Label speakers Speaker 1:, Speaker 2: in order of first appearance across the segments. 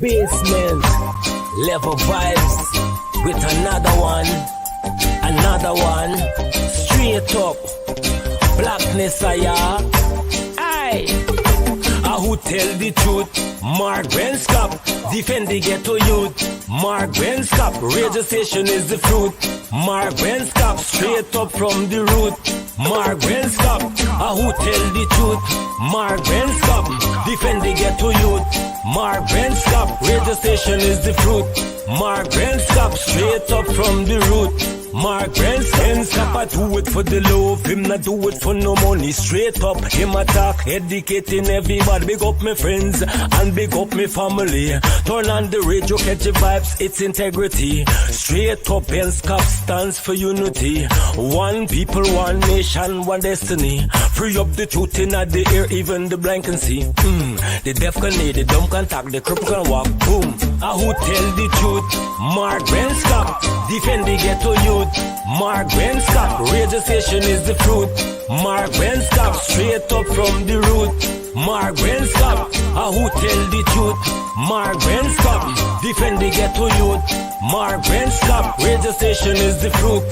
Speaker 1: Basement level vibes with another one. Straight up blackness, aye. Who tell the truth? Mark Benskop, defend the ghetto youth. Mark Benskop, radio station is the fruit. Mark Benskop, straight up from the root. Mark Benskop, who tell the truth? Mark Benskop, defend the ghetto youth. Mark Benskop, radio station is the fruit. Mark Benskop, straight up from the root. Mark Benskop, I do it for the love, him not do it for no money. Straight up, him attack, educating everybody. Big up my friends and big up my family. Turn on the radio, catch the vibes, it's integrity. Straight up, Benskop stands for unity. One people, one nation, one destiny. Free up the truth in the air, even the blind can see. The deaf can hear, the dumb can talk, the cripple can walk. Boom. Who tell the truth? Mark Benskop, defend the ghetto youth. Mark Benskop, radio station is the fruit. Mark Benskop, straight up from the root. Mark Benskop, who tell the truth? Mark Benskop, defend the ghetto youth. Mark Benskop, radio station is the fruit.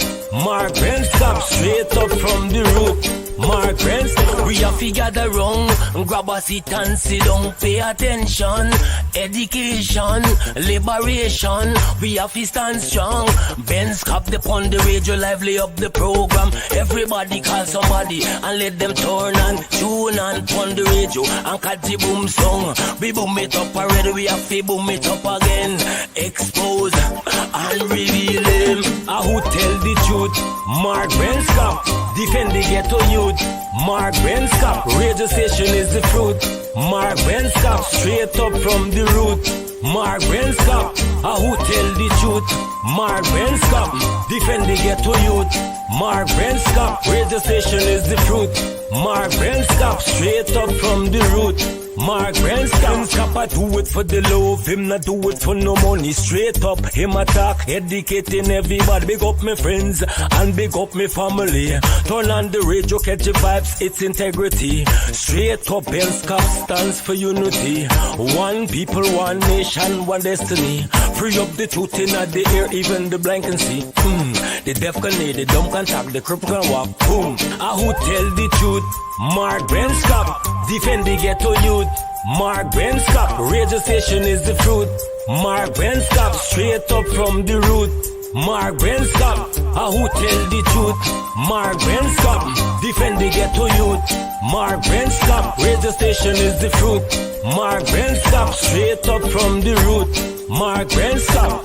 Speaker 1: Mark Benskop, straight up from the root. Mark Benskop, we have to gather wrong, grab a seat and sit down, pay attention. Education, liberation, we have to stand strong. Benskop upon the radio, lively up the program. Everybody call somebody and let them turn and tune and on the radio and catch the boom song. We boom it up already, we have to boom it up again. Expose and reveal him. Who tell the truth? Mark Benskop, defend the ghetto youth. Mark Benskop, radio station is the fruit. Mark Benskop, straight up from the root. Mark Benskop, who tell the truth? Mark Benskop, defend the ghetto youth. Mark Benskop, radio station is the fruit. Mark Benskop, straight up from the root. Mark Benskop, I do it for the love, him not do it for no money. Straight up, him attack, educating everybody. Big up my friends and big up my family. Turn on the radio, catch the vibes, it's integrity. Straight up, Benskop stands for unity. One people, one nation, one destiny. Free up the truth in the air, even the blind can see. The deaf can hear, the dumb can talk, the cripple can walk. Boom. Who tell the truth? Mark Benskop, defend the ghetto youth. Mark Benskop, radio station is the fruit. Mark Benskop, straight up from the root. Mark Benskop, who tell the truth? Mark Benskop, defend the ghetto youth. Mark Benskop, radio station is the fruit. Mark Benskop, straight up from the root. Mark Benskop.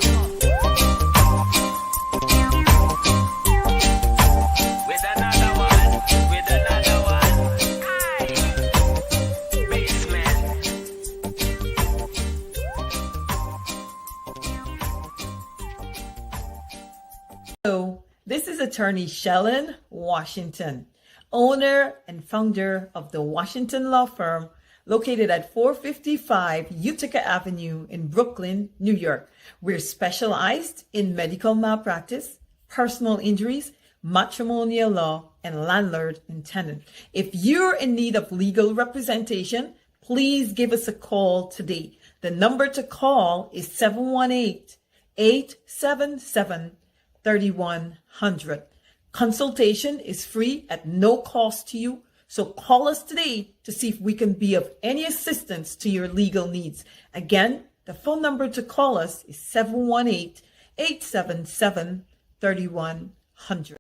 Speaker 2: Hello, this is attorney Shellen Washington, owner and founder of the Washington Law Firm located at 455 Utica Avenue in Brooklyn, New York. We're specialized in medical malpractice, personal injuries, matrimonial law, and landlord and tenant. If you're in need of legal representation, please give us a call today. The number to call is 718-877-3100. Consultation is free at no cost to you. So call us today to see if we can be of any assistance to your legal needs. Again, the phone number to call us is 718-877-3100.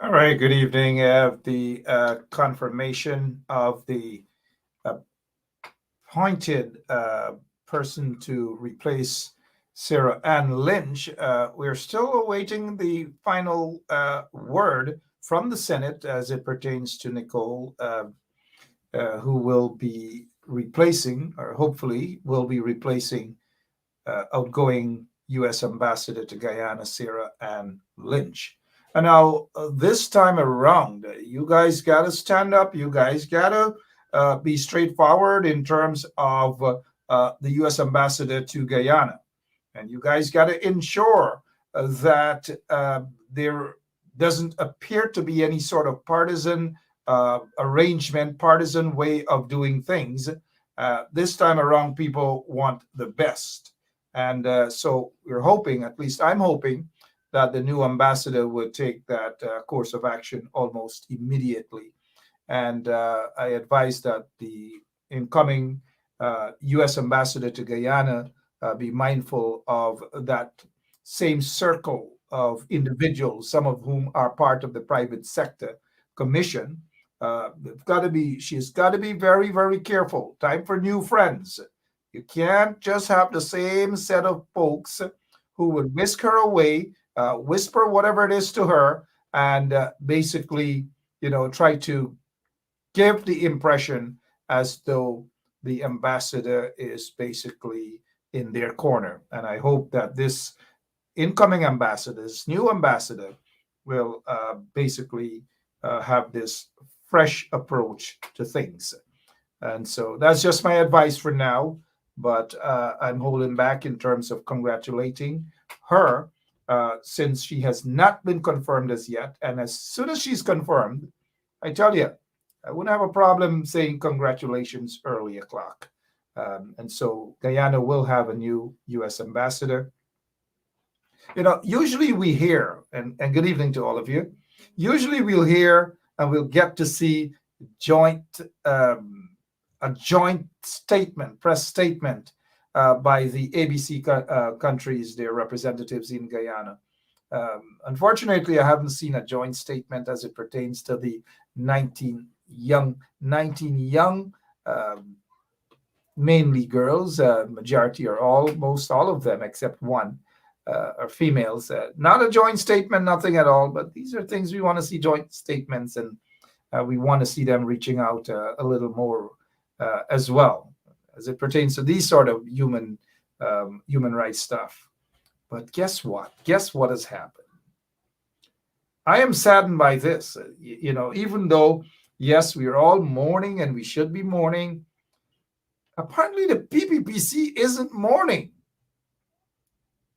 Speaker 3: All right, good evening. The confirmation of the appointed person to replace Sarah Ann Lynch. We're still awaiting the final word from the Senate as it pertains to Nicole, who will be replacing, or hopefully will be replacing, outgoing U.S. Ambassador to Guyana, Sarah Ann Lynch. And now, this time around, you guys got to stand up. You guys got to be straightforward in terms of the U.S. ambassador to Guyana. And you guys got to ensure that there doesn't appear to be any sort of partisan arrangement, partisan way of doing things. This time around, people want the best. And so we're hoping, at least I'm hoping, that the new ambassador would take that course of action almost immediately. And I advise that the incoming U.S. ambassador to Guyana be mindful of that same circle of individuals, some of whom are part of the private sector commission. She's got to be very, very careful. Time for new friends. You can't just have the same set of folks who would whisk her away, whisper whatever it is to her, and basically, try to give the impression as though the ambassador is basically in their corner. And I hope that this incoming ambassador, this new ambassador, will basically have this fresh approach to things. And so that's just my advice for now. But I'm holding back in terms of congratulating her since she has not been confirmed as yet. And as soon as she's confirmed, I tell you, I wouldn't have a problem saying congratulations early o'clock. And so Guyana will have a new U.S. ambassador. Usually we hear, and good evening to all of you, usually we'll hear and we'll get to see a joint statement, press statement by the ABC countries, their representatives in Guyana. Unfortunately, I haven't seen a joint statement as it pertains to the 19 young, mainly girls, majority or almost all of them, except one, are females. Not a joint statement, nothing at all, but these are things we want to see, joint statements, and we want to see them reaching out a little more as well, as it pertains to these sort of human rights stuff. But guess what? Guess what has happened? I am saddened by this. Even though, yes, we are all mourning and we should be mourning, apparently the PPPC isn't mourning.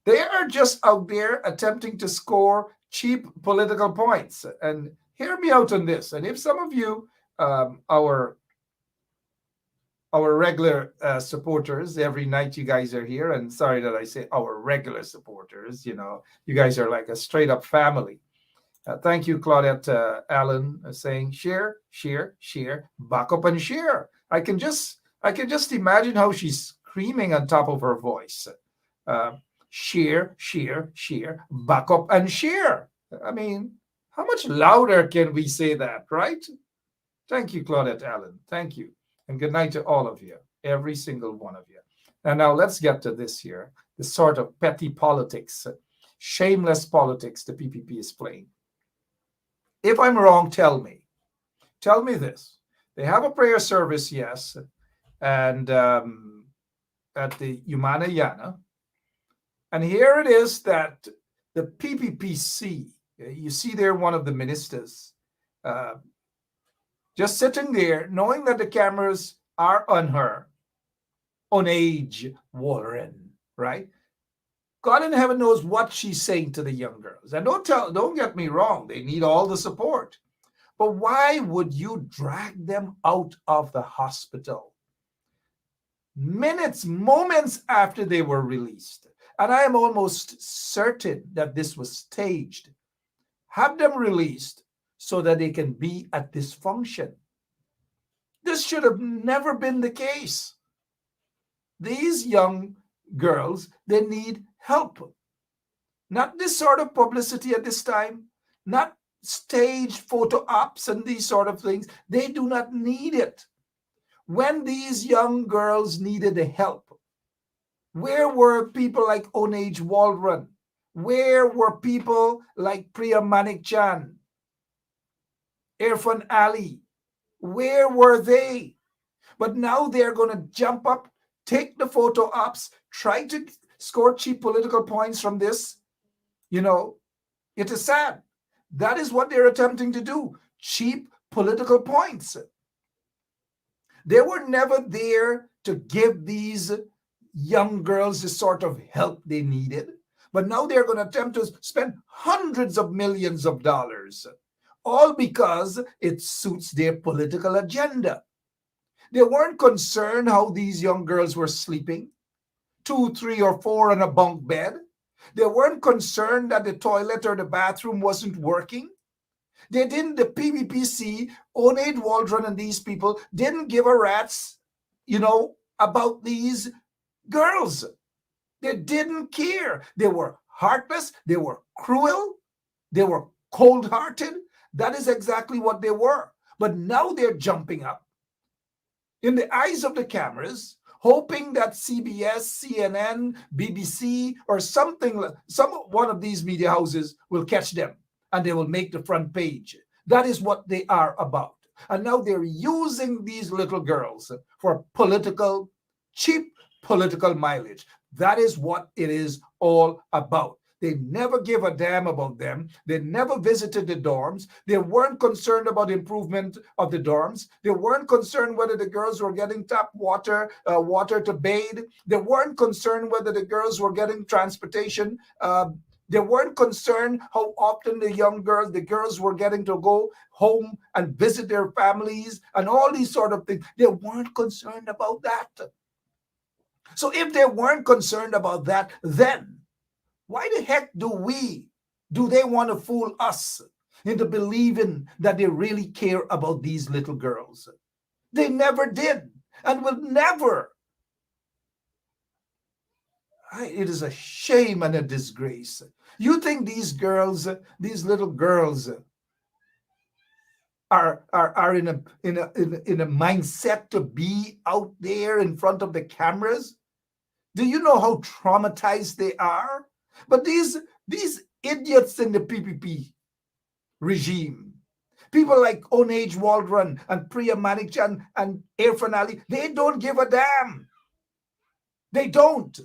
Speaker 3: They are just out there attempting to score cheap political points. And hear me out on this. And if some of you, our regular supporters, every night you guys are here, and sorry that I say our regular supporters, you guys are like a straight up family. Thank you, Claudette Allen, saying share, back up and share. I can just imagine how she's screaming on top of her voice. Share, back up and share. I mean, how much louder can we say that, right? Thank you, Claudette Allen. Thank you. And good night to all of you, every single one of you. And now let's get to this here, the sort of petty politics, shameless politics the PPP is playing. If I'm wrong, tell me. Tell me this. They have a prayer service, yes, and at the Guyana. And here it is that the PPPC, you see there one of the ministers, just sitting there, knowing that the cameras are on her, on age Warren, right? God in heaven knows what she's saying to the young girls. And don't get me wrong, they need all the support. But why would you drag them out of the hospital moments after they were released? And I am almost certain that this was staged. Have them released so that they can be at this function. This should have never been the case. These young girls, they need help. Not this sort of publicity at this time, not staged photo ops and these sort of things. They do not need it. When these young girls needed the help, where were people like Onage Waldron? Where were people like Priya Manik-Chan, Irfan Ali? Where were they? But now they're going to jump up, take the photo ops, try to score cheap political points from this. It is sad. That is what they're attempting to do. Cheap political points. They were never there to give these young girls the sort of help they needed. But now they're going to attempt to spend hundreds of millions of dollars, all because it suits their political agenda. They weren't concerned how these young girls were sleeping, 2, 3, or 4 on a bunk bed. They weren't concerned that the toilet or the bathroom wasn't working. They didn't, the PPPC, Oneid Waldron and these people didn't give a rat's, about these girls. They didn't care. They were heartless. They were cruel. They were cold-hearted. That is exactly what they were. But now they're jumping up in the eyes of the cameras, hoping that CBS, CNN, BBC, or one of these media houses will catch them and they will make the front page. That is what they are about. And now they're using these little girls for cheap political mileage. That is what it is all about. They never gave a damn about them. They never visited the dorms. They weren't concerned about improvement of the dorms. They weren't concerned whether the girls were getting tap water, water to bathe. They weren't concerned whether the girls were getting transportation. They weren't concerned how often the girls were getting to go home and visit their families and all these sort of things. They weren't concerned about that. So if they weren't concerned about that, then why the heck do they want to fool us into believing that they really care about these little girls? They never did and will never. It is a shame and a disgrace. You think these little girls are in a mindset to be out there in front of the cameras? Do you know how traumatized they are? But these idiots in the PPP regime, people like Oneid Waldron and Priya Manikchan and Irfan Ali, they don't give a damn. They don't.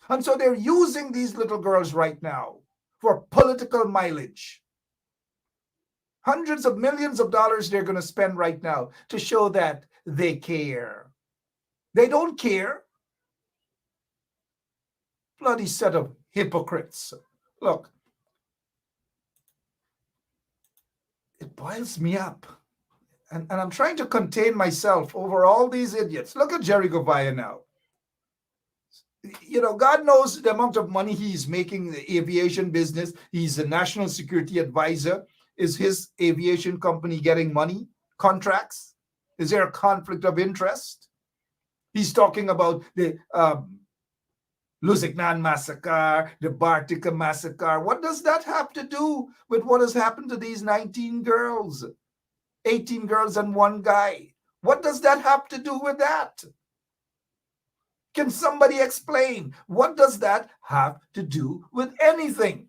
Speaker 3: And so they're using these little girls right now for political mileage. Hundreds of millions of dollars they're going to spend right now to show that they care. They don't care. Bloody set of hypocrites. Look, it boils me up. And I'm trying to contain myself over all these idiots. Look at Jerry Govaya now. God knows the amount of money he's making in the aviation business. He's a national security advisor. Is his aviation company getting money, contracts? Is there a conflict of interest? He's talking about the Lusignan massacre, the Bartica massacre. What does that have to do with what has happened to these 19 girls? 18 girls and one guy. What does that have to do with that? Can somebody explain? What does that have to do with anything?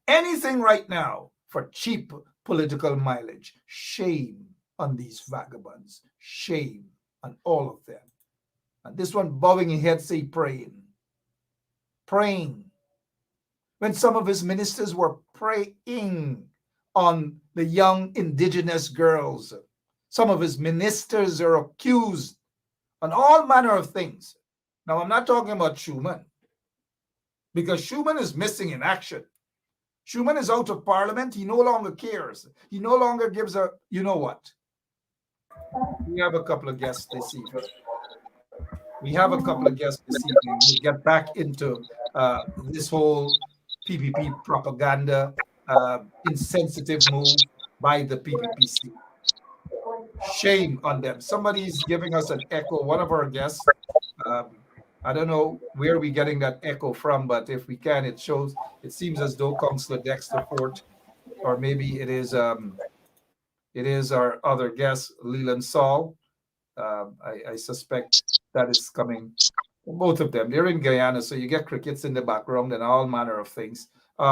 Speaker 3: Anything right now for cheap political mileage. Shame on these vagabonds. Shame on all of them. And this one bowing his head, say praying. Praying. When some of his ministers were praying on the young indigenous girls. Some of his ministers are accused on all manner of things. Now, I'm not talking about Schuman, because Schuman is missing in action. Schuman is out of parliament. He no longer cares. He no longer gives a, you know what? We have a couple of guests this evening. We'll get back into this whole PPP propaganda, insensitive move by the PPPC. Shame on them. Somebody's giving us an echo. One of our guests, I don't know where we're getting that echo from, but if we can, it seems as though Councillor Dexter Fort, or maybe it is our other guest, Leland Saul. I suspect that is coming. Both of them. They're in Guyana, so you get crickets in the background and all manner of things. We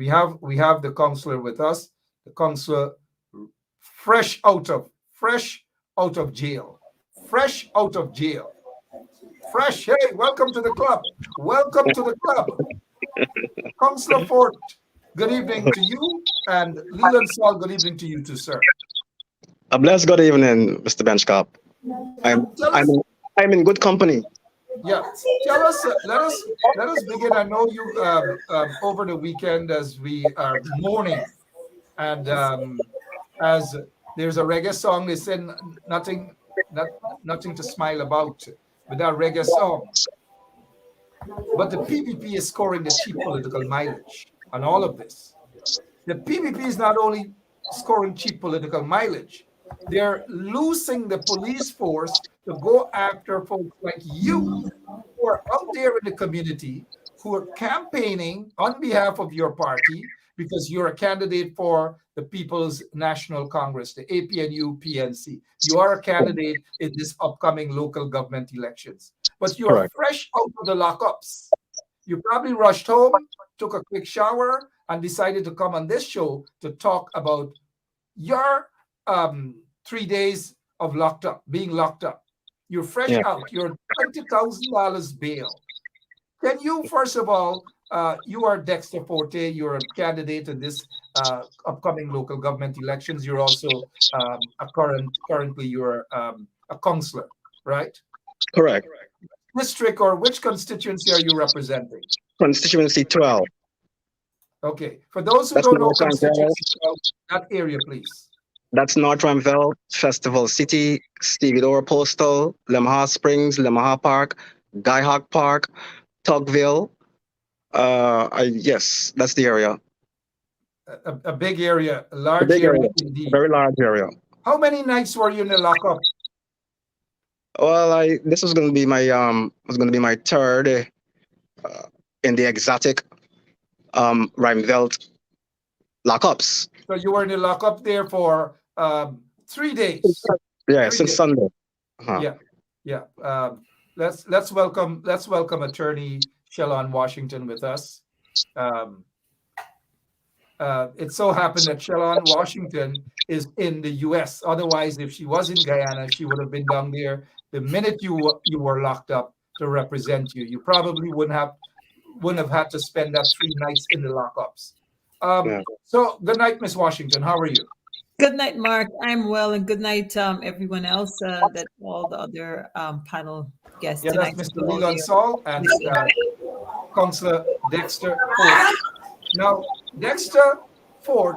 Speaker 3: have the councillor with us. The councillor fresh out of jail. Fresh out of jail. Fresh. Hey, welcome to the club. Welcome to the club. Councillor Fort, Good evening to you. And Leland Saul, good evening to you too, sir.
Speaker 4: A blessed good evening, Mr. Benchcop. I'm
Speaker 3: Tell
Speaker 4: I'm
Speaker 3: us,
Speaker 4: in, I'm in good company.
Speaker 3: yeah, tell us, let us begin. I know you over the weekend as we are mourning, and as there's a reggae song, they said nothing, not, nothing to smile about with that reggae song. But the PPP is scoring the cheap political mileage on all of this. The PPP is not only scoring cheap political mileage, they're losing the police force to go after folks like you who are out there in the community who are campaigning on behalf of your party because you're a candidate for the People's National Congress, the APNU PNC. You are a candidate in this upcoming local government elections, but you are
Speaker 4: Correct.
Speaker 3: fresh out of the lockups. You probably rushed home, took a quick shower, and decided to come on this show to talk about your 3 days of being locked up. You're fresh
Speaker 4: Yeah.
Speaker 3: out. You're $20,000 bail. Can you, first of all, you are Dexter Forte. You're a candidate in this upcoming local government elections. You're also currently you're a counselor, right?
Speaker 4: Correct.
Speaker 3: District or which constituency are you representing?
Speaker 4: Constituency 12.
Speaker 3: Okay. For those who
Speaker 4: That's
Speaker 3: don't know
Speaker 4: North Ramsville.
Speaker 3: constituency, that area, please.
Speaker 4: That's North Ramsville, Festival City, Stevedore Postal, Lemaha Springs, Lemaha Park, Guyhawk Park, Tugville. Yes, that's the area.
Speaker 3: A big area, a
Speaker 4: A
Speaker 3: large
Speaker 4: big
Speaker 3: area
Speaker 4: area.
Speaker 3: indeed.
Speaker 4: Very large area.
Speaker 3: How many nights were you in the lockup?
Speaker 4: Well, this was gonna be my third in the exotic Ramsville lockups.
Speaker 3: So you were in the lockup there for 3 days.
Speaker 4: Yeah,
Speaker 3: 3
Speaker 4: since
Speaker 3: days.
Speaker 4: Sunday. Uh-huh.
Speaker 3: Yeah, yeah. Let's welcome attorney Shellon Washington with us. Um, it so happened that Shellon Washington is in the U.S. Otherwise, if she was in Guyana, she would have been down there the minute you were locked up to represent you. You probably wouldn't have had to spend that 3 nights in the lockups.
Speaker 4: Yeah.
Speaker 3: So good night, Miss Washington. How are you?
Speaker 2: Good night, Mark. I'm well, and good night, everyone else, that all the other panel guests
Speaker 3: Yeah, that's
Speaker 2: tonight.
Speaker 3: Mr. Leland Saul and Councillor Dexter Ford. Now, Dexter Ford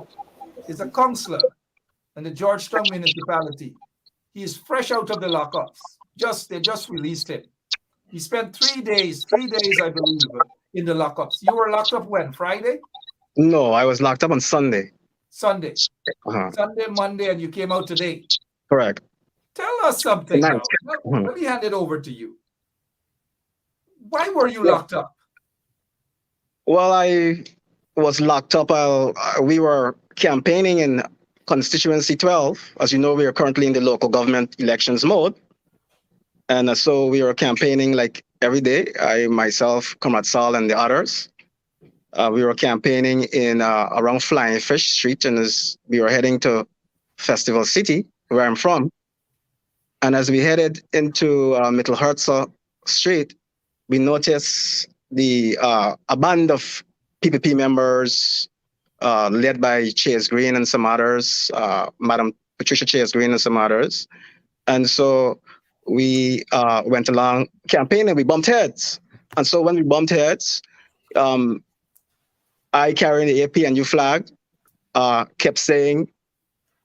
Speaker 3: is a councillor in the Georgetown municipality. He is fresh out of the lockups. They just released him. He spent 3 days, I believe, in the lockups. You were locked up when? Friday?
Speaker 4: No, I was locked up on Sunday.
Speaker 3: Sunday.
Speaker 4: Uh-huh.
Speaker 3: Sunday, Monday, and you came out today.
Speaker 4: Correct.
Speaker 3: Tell us something
Speaker 4: Tonight.
Speaker 3: now. Let me hand it over to you. Why were you locked up?
Speaker 4: Well, I was locked up while we were campaigning in constituency 12. As you know, we are currently in the local government elections mode. And so we were campaigning like every day. I, myself, Comrade Saul, and the others. We were campaigning in around Flying Fish Street, and as we were heading to Festival City, where I'm from. And as we headed into Mittelherzer Street, we noticed a band of PPP members led by Chase Green and some others, Madam Patricia Chase Green and some others. And so we went along campaigning, we bumped heads. And so when we bumped heads, I carrying the APNU flag, kept saying,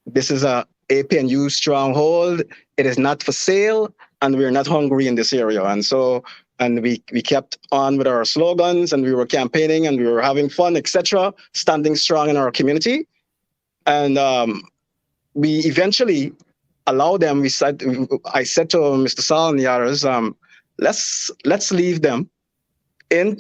Speaker 4: this is a APNU stronghold. It is not for sale, and we're not hungry in this area. And so, and we kept on with our slogans, and we were campaigning, and we were having fun, etc., standing strong in our community. And we eventually allowed them. I said to Mr. Saul and the others, let's leave them in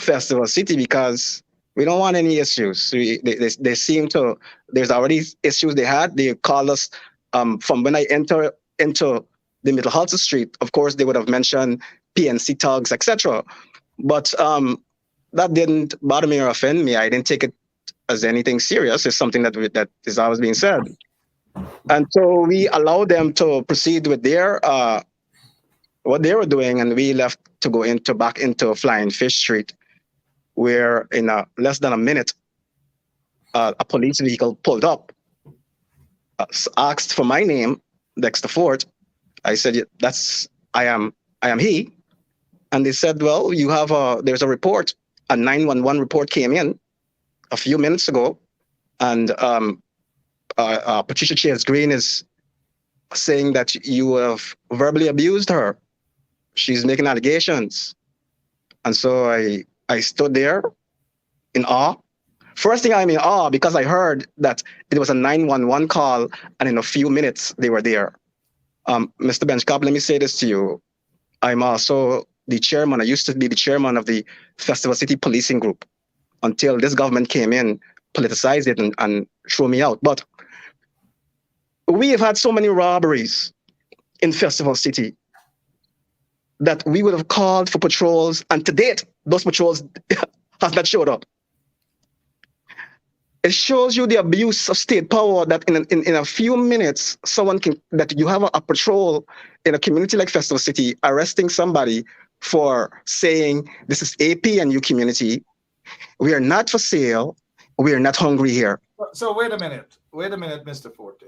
Speaker 4: Festival City because we don't want any issues. They seem to, there's already issues they had. They called us from when I enter into the Middle Halter Street. Of course, they would have mentioned PNC thugs, etc. But that didn't bother me or offend me. I didn't take it as anything serious. It's something that is always being said. And so we allowed them to proceed with their what they were doing, and we left to go back into Flying Fish Street. where in less than a minute, a police vehicle pulled up, asked for my name, Dexter Fort. I said, I am he. And they said, well, there's a report, a 911 report came in a few minutes ago, and Patricia Chase Green is saying that you have verbally abused her. She's making allegations. And so I stood there in awe. First thing, I'm in awe because I heard that it was a 911 call, and in a few minutes they were there. Mr. Benchcop, let me say this to you. I'm also the chairman. I used to be the chairman of the Festival City Policing Group until this government came in, politicized it, and threw me out. But we have had so many robberies in Festival City that we would have called for patrols, and to date, those patrols has not showed up. It shows you the abuse of state power that in a few minutes, that you have a patrol in a community like Festival City arresting somebody for saying, this is AP and U community. We are not for sale. We are not hungry here.
Speaker 3: So wait a minute, Mr. Forte.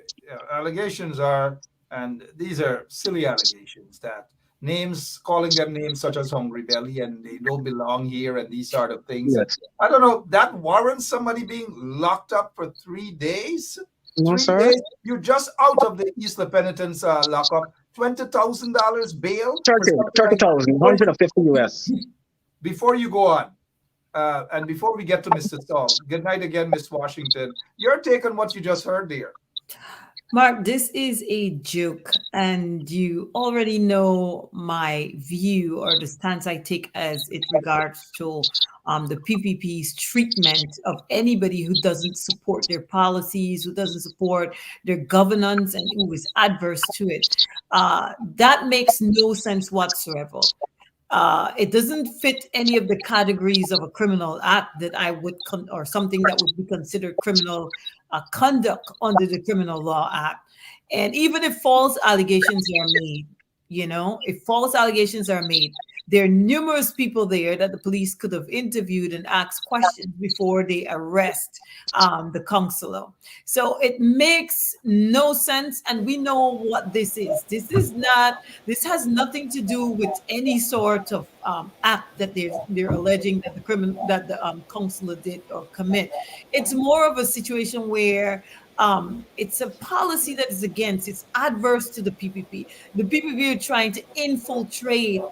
Speaker 3: Allegations are, and these are silly allegations, that calling them names such as Hungry Belly and they don't belong here and these sort of things.
Speaker 4: Yes.
Speaker 3: I don't know, that warrants somebody being locked up for 3 days?
Speaker 4: No,
Speaker 3: 3
Speaker 4: sir.
Speaker 3: days? You're just out of the Isla Penitence lockup. $20,000 bail?
Speaker 4: 30,000, 150 US.
Speaker 3: Before you go on, and before we get to Mr. Saul, good night again, Miss Washington. Your take on what you just heard there.
Speaker 2: Mark, this is a joke, and you already know my view or the stance I take as it regards to the PPP's treatment of anybody who doesn't support their policies, who doesn't support their governance, and who is adverse to it. That makes no sense whatsoever. It doesn't fit any of the categories of a criminal act that I would, or something that would be considered criminal conduct under the Criminal Law Act. And even if false allegations are made, if false allegations are made, there are numerous people there that the police could have interviewed and asked questions before they arrest the counselor. So it makes no sense. And we know what this is. This has nothing to do with any sort of act that they're alleging that the counselor did or commit. It's more of a situation where it's a policy that is it's adverse to the PPP. The PPP are trying to infiltrate,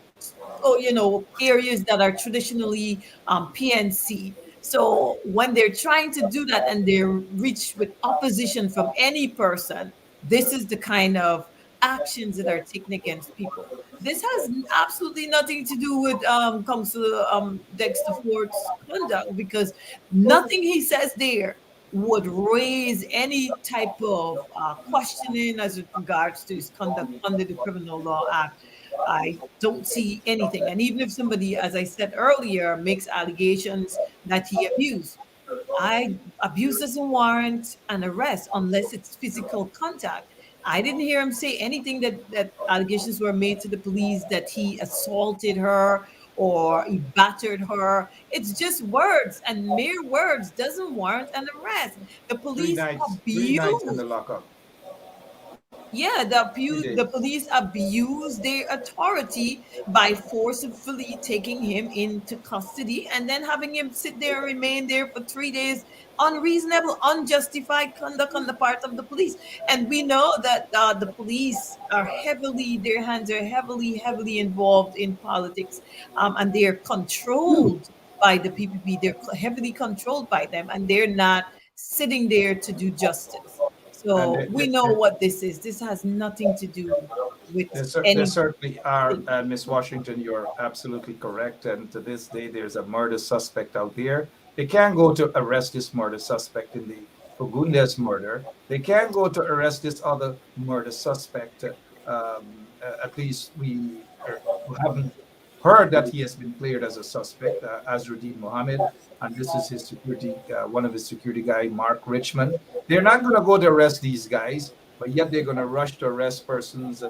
Speaker 2: areas that are traditionally PNC. So when they're trying to do that and they're reached with opposition from any person, this is the kind of actions that are taken against people. This has absolutely nothing to do with Councillor Dexter Fort's conduct, because nothing he says there would raise any type of questioning as it regards to his conduct under the Criminal Law Act. I don't see anything. And even if somebody, as I said earlier, makes allegations that he abused, abuse doesn't warrant an arrest unless it's physical contact. I didn't hear him say anything that allegations were made to the police that he assaulted her or he battered her. It's just words, and mere words doesn't warrant an arrest. The police
Speaker 3: 3 nights in the lockup.
Speaker 2: Yeah, the police abuse their authority by forcibly taking him into custody and then having him sit there and remain there for 3 days. Unreasonable, unjustified conduct on the part of the police. And we know that the police are their hands are heavily involved in politics, and they're controlled by the PPP. They're heavily controlled by them, and they're not sitting there to do justice. So we know what this is. This has nothing to do with
Speaker 3: there certainly are, Ms. Washington, you're absolutely correct. And to this day, there's a murder suspect out there. They can't go to arrest this murder suspect in the Fagundes murder. They can't go to arrest this other murder suspect. At least we haven't heard that he has been cleared as a suspect, Azruddin Mohammed, and this is his security, one of his security guy, Mark Richmond. They're not going to go to arrest these guys, but yet they're going to rush to arrest persons.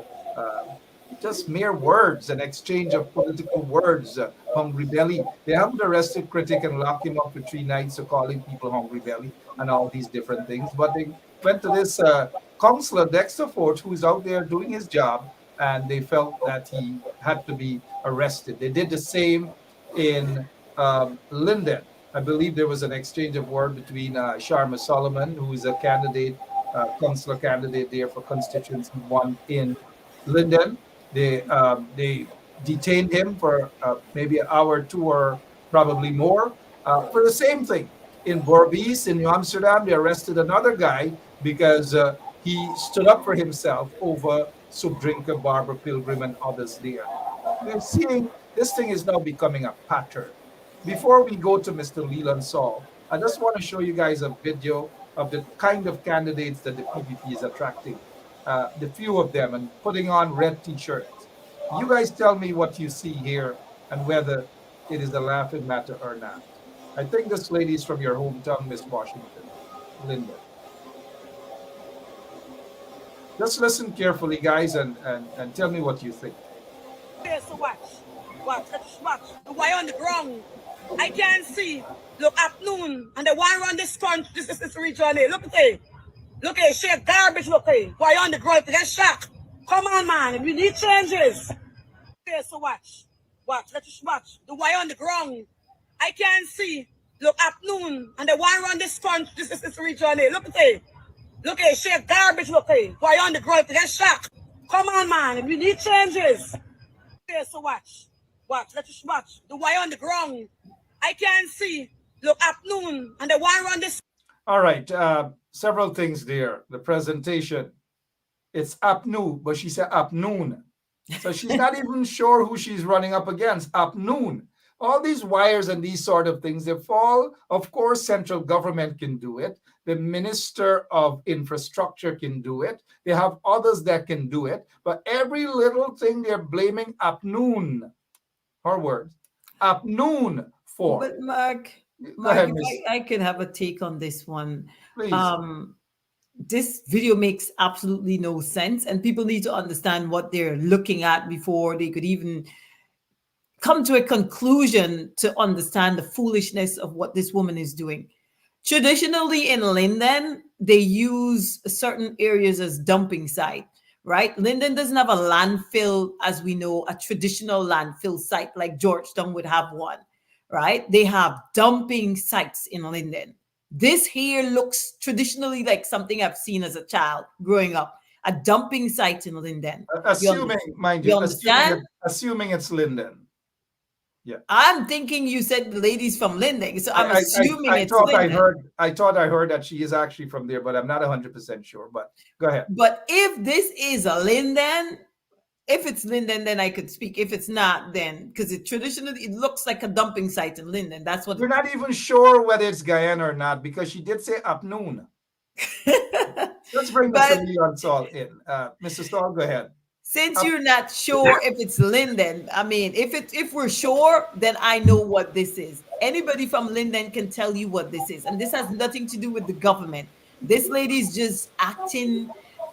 Speaker 3: Just mere words, an exchange of political words hungry belly. They haven't arrested Critic and locked him up for 3 nights for calling people hungry belly and all these different things. But they went to this counselor, Dexter Fort, who is out there doing his job, and they felt that he had to be arrested. They did the same in Linden. I believe there was an exchange of word between Sharma Solomon, who is a candidate, councillor candidate there for constituency 1 in Linden. They detained him for maybe an hour, 2, or probably more for the same thing. In Borbies, in New Amsterdam, they arrested another guy because he stood up for himself over Subdrinker, Barbara Pilgrim, and others there. We're seeing this thing is now becoming a pattern. Before we go to Mr. Leland Saul, I just want to show you guys a video of the kind of candidates that the PPP is attracting. The few of them, and putting on red t-shirts. You guys tell me what you see here and whether it is a laughing matter or not. I think this lady is from your hometown, Miss Washington, Linda. Just listen carefully, guys, and tell me what you think.
Speaker 5: So watch. Why on the ground? I can't see. Look, afternoon, and the one around this country, this region here. Look at it. Look at it, shake garbage, look at it. Why on the ground? Get shocked. Come on, man. We need changes. So watch. Let's watch. The wire on the ground. I can't see. Look, afternoon, and the one around this country, this region here. Look at it. Look at it, shake garbage, look at it. Why on the ground? Get shocked. Come on, man. We need changes. So watch. Let's watch. The wire on the ground. I can't see. Look, afternoon, and the one around this.
Speaker 3: All right. Several things there. The presentation. It's afternoon, but she said afternoon. So she's not even sure who she's running up against. Afternoon. All these wires and these sort of things, they fall. Of course, central government can do it. The Minister of Infrastructure can do it. They have others that can do it. But every little thing they're blaming afternoon. Her words. Afternoon for.
Speaker 2: But Mark,
Speaker 3: ahead,
Speaker 2: if I can have a take on this one.
Speaker 3: Please.
Speaker 2: This video makes absolutely no sense, and people need to understand what they're looking at before they could even come to a conclusion to understand the foolishness of what this woman is doing. Traditionally in Linden, they use certain areas as dumping site, right? Linden doesn't have a landfill, as we know, a traditional landfill site like Georgetown would have one, right? They have dumping sites in Linden. This here looks traditionally like something I've seen as a child growing up, a dumping site in Linden.
Speaker 3: Assuming, mind you, assuming it's Linden. Yeah.
Speaker 2: I'm thinking you said the lady's from Linden, so I'm assuming it's Linden.
Speaker 3: I thought I heard that she is actually from there, but I'm not 100% sure. But go ahead.
Speaker 2: But if this is a Linden, if it's Linden, then I could speak. If it's not, then because it looks like a dumping site in Linden. That's what
Speaker 3: we're not even sure whether it's Guyana or not, because she did say afternoon. Let's bring Mr. Leon Saul in. Mr. Saul, go ahead.
Speaker 2: Since you're not sure if it's Linden, I mean, if we're sure, then I know what this is. Anybody from Linden can tell you what this is, and this has nothing to do with the government. This lady's just acting.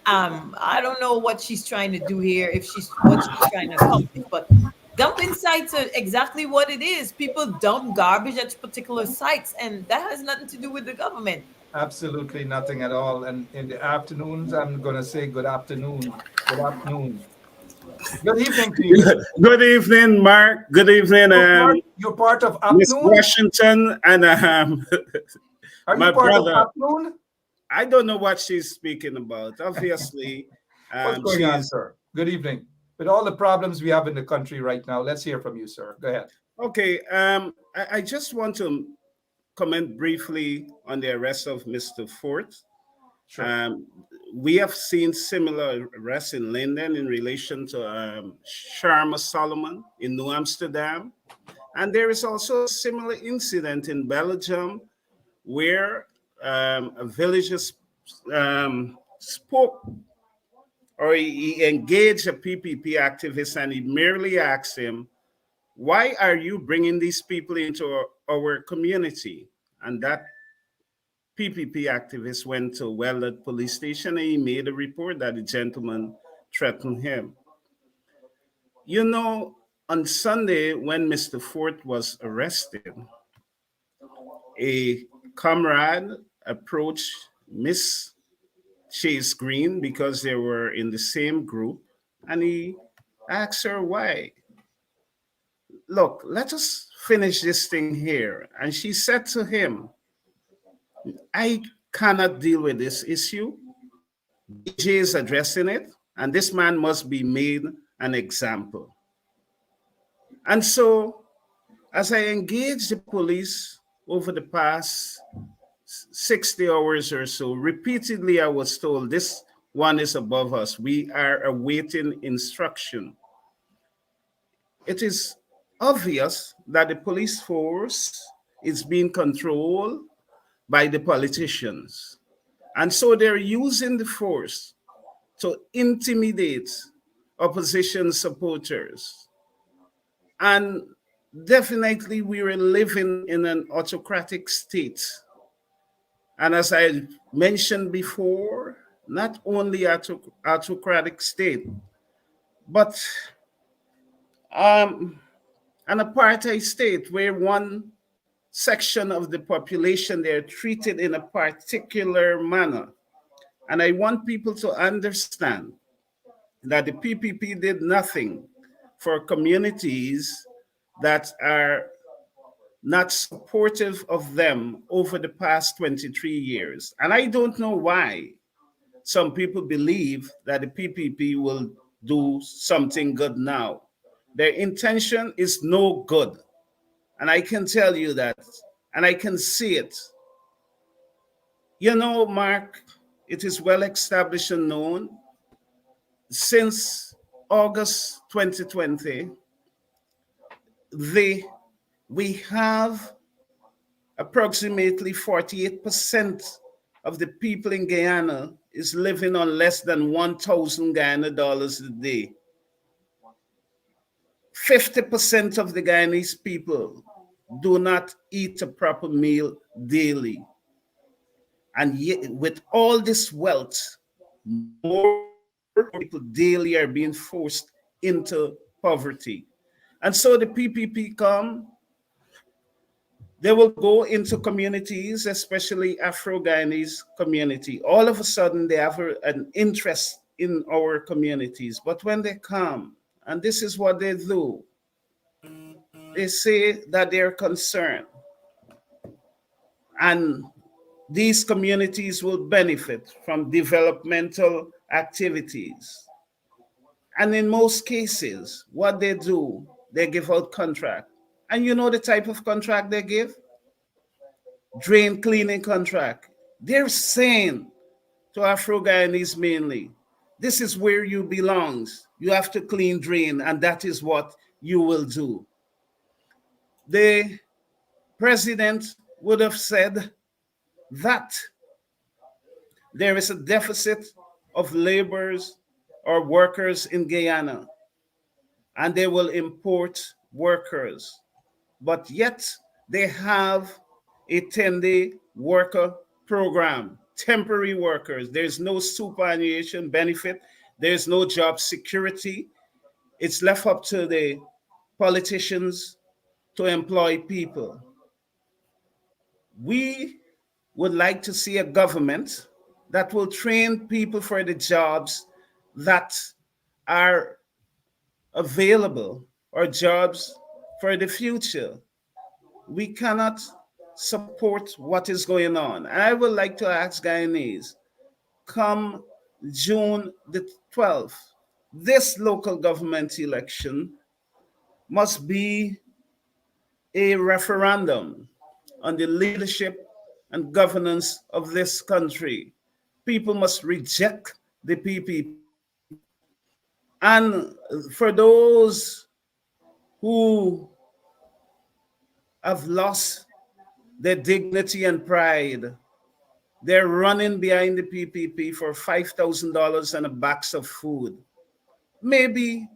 Speaker 2: I don't know what she's trying to do here, what she's trying to accomplish, but dumping sites are exactly what it is. People dump garbage at particular sites, and that has nothing to do with the government.
Speaker 3: Absolutely nothing at all. And in the afternoons, I'm going to say good afternoon. Good afternoon. Good evening to you.
Speaker 6: Good evening, Mark. Good evening.
Speaker 3: You're part of
Speaker 6: Miss
Speaker 3: afternoon?
Speaker 6: Washington and
Speaker 3: Are
Speaker 6: my
Speaker 3: you part
Speaker 6: brother.
Speaker 3: of afternoon?
Speaker 6: I don't know what she's speaking about. Obviously,
Speaker 3: what's going on, sir? Good evening. With all the problems we have in the country right now, let's hear from you, sir. Go ahead.
Speaker 6: Okay. I just want to comment briefly on the arrest of Mr. Fort.
Speaker 3: Sure.
Speaker 6: We have seen similar arrests in Linden in relation to Sharma Solomon in New Amsterdam. And there is also a similar incident in Belgium where a villager spoke, or he engaged a PPP activist, and he merely asked him, "Why are you bringing these people into our community?" And that PPP activist went to Welded police station and he made a report that the gentleman threatened him. You know, on Sunday, when Mr. Fort was arrested, a comrade approached Miss Chase Green because they were in the same group, and he asked her why. Look, let us finish this thing here. And she said to him, I cannot deal with this issue. DJ is addressing it, and this man must be made an example. And so, as I engaged the police over the past 60 hours or so, repeatedly I was told this one is above us. We are awaiting instruction. It is obvious that the police force is being controlled by the politicians. And so they're using the force to intimidate opposition supporters. And definitely we are living in an autocratic state. And as I mentioned before, not only autocratic state, but an apartheid state where one section of the population, they're treated in a particular manner. And I want people to understand that the PPP did nothing for communities that are not supportive of them over the past 23 years. And I don't know why some people believe that the PPP will do something good now. Their intention is no good. And I can tell you that, and I can see it. You know, Mark, it is well established and known since August 2020, we have approximately 48% of the people in Guyana is living on less than 1,000 Guyana dollars a day. 50% of the Guyanese people do not eat a proper meal daily. And yet, with all this wealth, more people daily are being forced into poverty. And so the PPP come, they will go into communities, especially Afro-Guyanese community. All of a sudden, they have an interest in our communities. But when they come, and this is what they do, they say that they're concerned. And these communities will benefit from developmental activities. And in most cases, what they do, they give out contract. And you know the type of contract they give? Drain cleaning contract. They're saying to Afro-Guyanese mainly, this is where you belong. You have to clean drain, and that is what you will do. The president would have said that there is a deficit of laborers or workers in Guyana, and they will import workers. But yet they have a 10-day worker program, temporary workers. There's no superannuation benefit. There's no job security. It's left up to the politicians to employ people. We would like to see a government that will train people for the jobs that are available or jobs for the future. We cannot support what is going on. And I would like to ask Guyanese, come June the 12th, this local government election must be a referendum on the leadership and governance of this country. People must reject the PPP. And for those who have lost their dignity and pride, they're running behind the PPP for $5,000 and a box of food. Maybe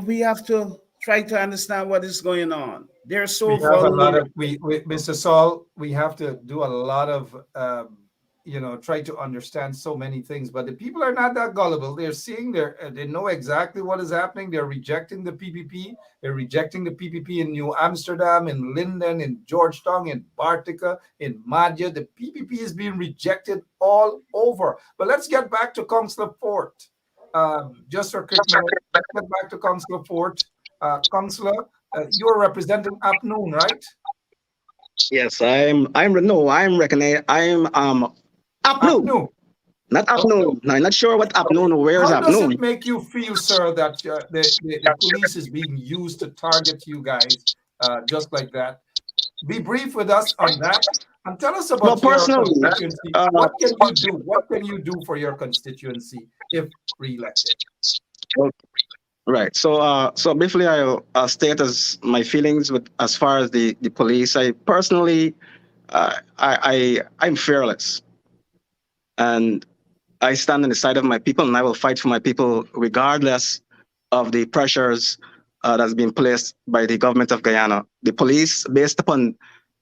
Speaker 6: we have to try to understand what is going on. They're so
Speaker 3: we have
Speaker 6: vulnerable.
Speaker 3: Mr. Saul, we have to do a lot of try to understand so many things. But the people are not that gullible. They're seeing they know exactly what is happening. They're rejecting the PPP. They're rejecting the PPP in New Amsterdam, in Linden, in Georgetown, in Bartica, in Madia. The PPP is being rejected all over. But let's get back to Councillor Fort. Just for a quick minute, let's get back to Councillor Fort. Councillor, you're representing Afternoon, right?
Speaker 4: Yes, I'm recognized. I'm afternoon,
Speaker 3: Afternoon.
Speaker 4: not afternoon. No, I'm not sure what afternoon or where is
Speaker 3: How does it
Speaker 4: afternoon.
Speaker 3: make you feel, sir, that the police is being used to target you guys just like that? Be brief with us on that and tell us
Speaker 4: Well,
Speaker 3: about your
Speaker 4: personally,
Speaker 3: constituency. What can you do? What can you do for your constituency if re-elected?
Speaker 4: right. So briefly, I'll state as my feelings with as far as the police. I personally, I'm fearless, and I stand on the side of my people, and I will fight for my people regardless of the pressures that's been placed by the government of Guyana. The police, based upon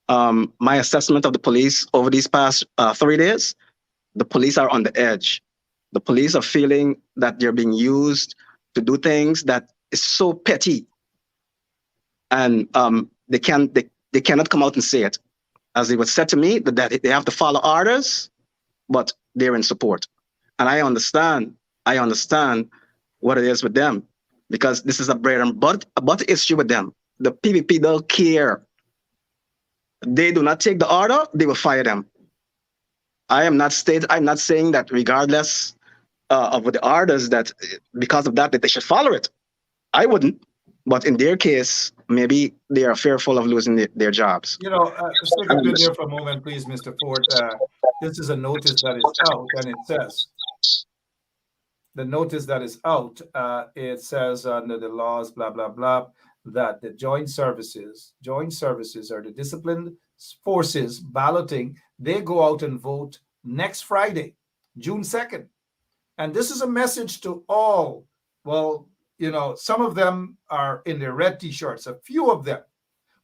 Speaker 4: my assessment of the police over these past 3 days, the police are on the edge. The police are feeling that they're being used to do things that is so petty, and they cannot come out and say it. As it was said to me, that they have to follow orders, but they're in support. And I understand what it is with them, because this is a bread and butter issue with them. The PPP don't care. They do not take the order, they will fire them. I'm not saying that regardless of the orders, that because of that they should follow it. I wouldn't. But in their case, maybe they are fearful of losing their jobs.
Speaker 3: Let's take a bit here for a moment, please, Mr. Ford. This is a notice that is out, and it says, the notice that is out, it says under the laws, blah, blah, blah, that the joint services are the disciplined forces balloting. They go out and vote next Friday, June 2nd. And this is a message to all. Well, some of them are in their red t-shirts, a few of them,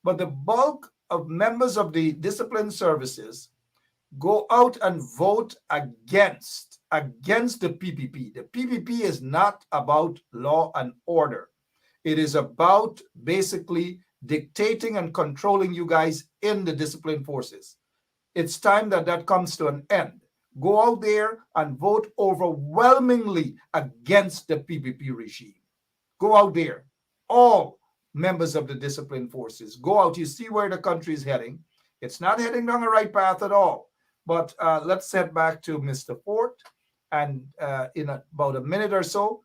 Speaker 3: but the bulk of members of the disciplined services go out and vote against the PPP. The PPP is not about law and order. It is about basically dictating and controlling you guys in the disciplined forces. It's time that comes to an end. Go out there and vote overwhelmingly against the PPP regime. Go out there, all members of the disciplined forces. Go out. You see where the country is heading. It's not heading down the right path at all. But let's head back to Mr. Fort, and in about a minute or so,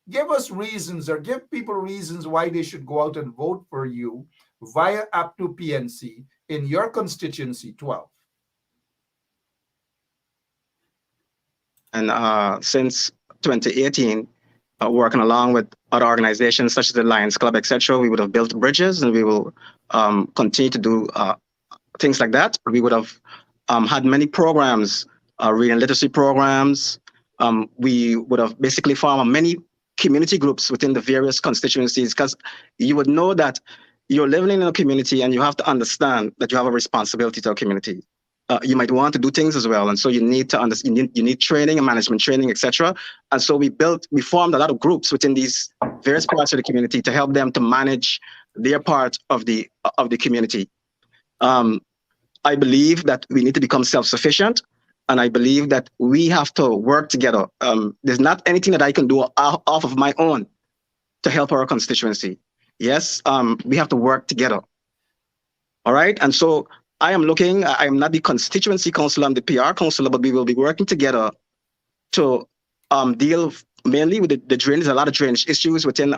Speaker 3: give us reasons, or give people reasons why they should go out and vote for you via APTU PNC in your constituency 12.
Speaker 4: And since 2018, working along with other organizations such as the Lions Club, etc., we would have built bridges, and we will continue to do things like that. We would have had many programs, reading literacy programs. We would have basically formed many community groups within the various constituencies, because you would know that you're living in a community and you have to understand that you have a responsibility to a community. You might want to do things as well, and so you need to understand. You need training and management training, etc. And so we formed a lot of groups within these various parts of the community to help them to manage their part of the community. I believe that we need to become self-sufficient, and I believe that we have to work together. There's not anything that I can do off of my own to help our constituency. Yes, we have to work together. All right, and so I'm not the constituency councillor, I'm the PR councillor, but we will be working together to deal mainly with the drainage. There's a lot of drainage issues within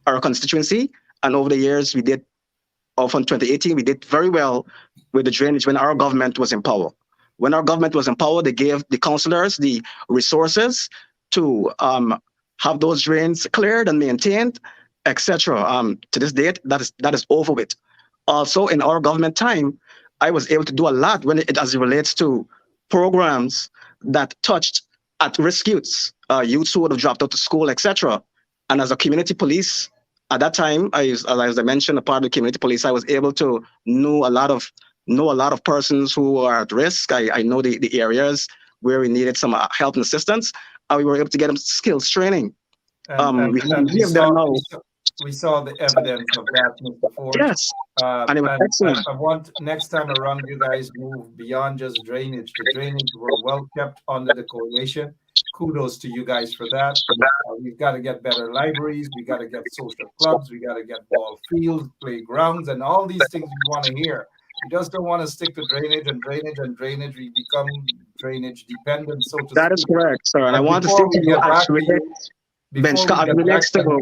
Speaker 4: our constituency, and over the years, from 2018, we did very well with the drainage when our government was in power. When our government was in power, they gave the councillors the resources to have those drains cleared and maintained, etc. To this date, that is over with. Also, in our government time, I was able to do a lot as it relates to programs that touched at-risk youths, youths who would have dropped out of school, etc. And as a community police, at that time, as I mentioned, a part of the community police, I was able to know a lot of persons who are at risk. I know the areas where we needed some help and assistance, and we were able to get them skills training.
Speaker 3: And
Speaker 4: We
Speaker 3: we
Speaker 4: give them now.
Speaker 3: we saw the evidence of that, Mr. Ford.
Speaker 4: Yes, and it was excellent.
Speaker 3: I want next time around you guys move beyond just drainage. The drainage were well kept under the coalition. Kudos to you guys for that. We've got to get better libraries. We got to get social clubs. We got to get ball fields, playgrounds, and all these things we want to hear. We just don't want to stick to drainage and drainage and drainage. We become drainage dependent, so to speak.
Speaker 4: That is correct, sir. And I want to say
Speaker 3: Before we
Speaker 4: to you,
Speaker 3: get back to
Speaker 4: actually,
Speaker 3: you,
Speaker 4: Ben
Speaker 3: before
Speaker 4: Scott,
Speaker 3: we get back
Speaker 4: next
Speaker 3: to
Speaker 4: to
Speaker 3: you,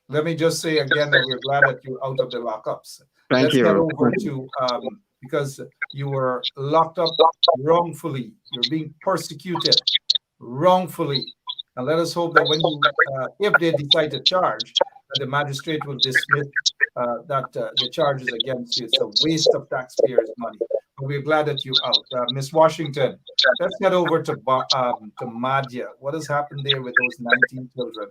Speaker 3: let me just say again that we're glad that you're out of the lockups.
Speaker 4: Thank
Speaker 3: Let's
Speaker 4: you.
Speaker 3: get over to because you were locked up wrongfully. You're being persecuted wrongfully. And let us hope that when you, if they decide to charge, that the magistrate will dismiss the charges against you. It's a waste of taxpayers' money. But we're glad that you're out. Miss Washington, let's get over to Madia. What has happened there with those 19 children?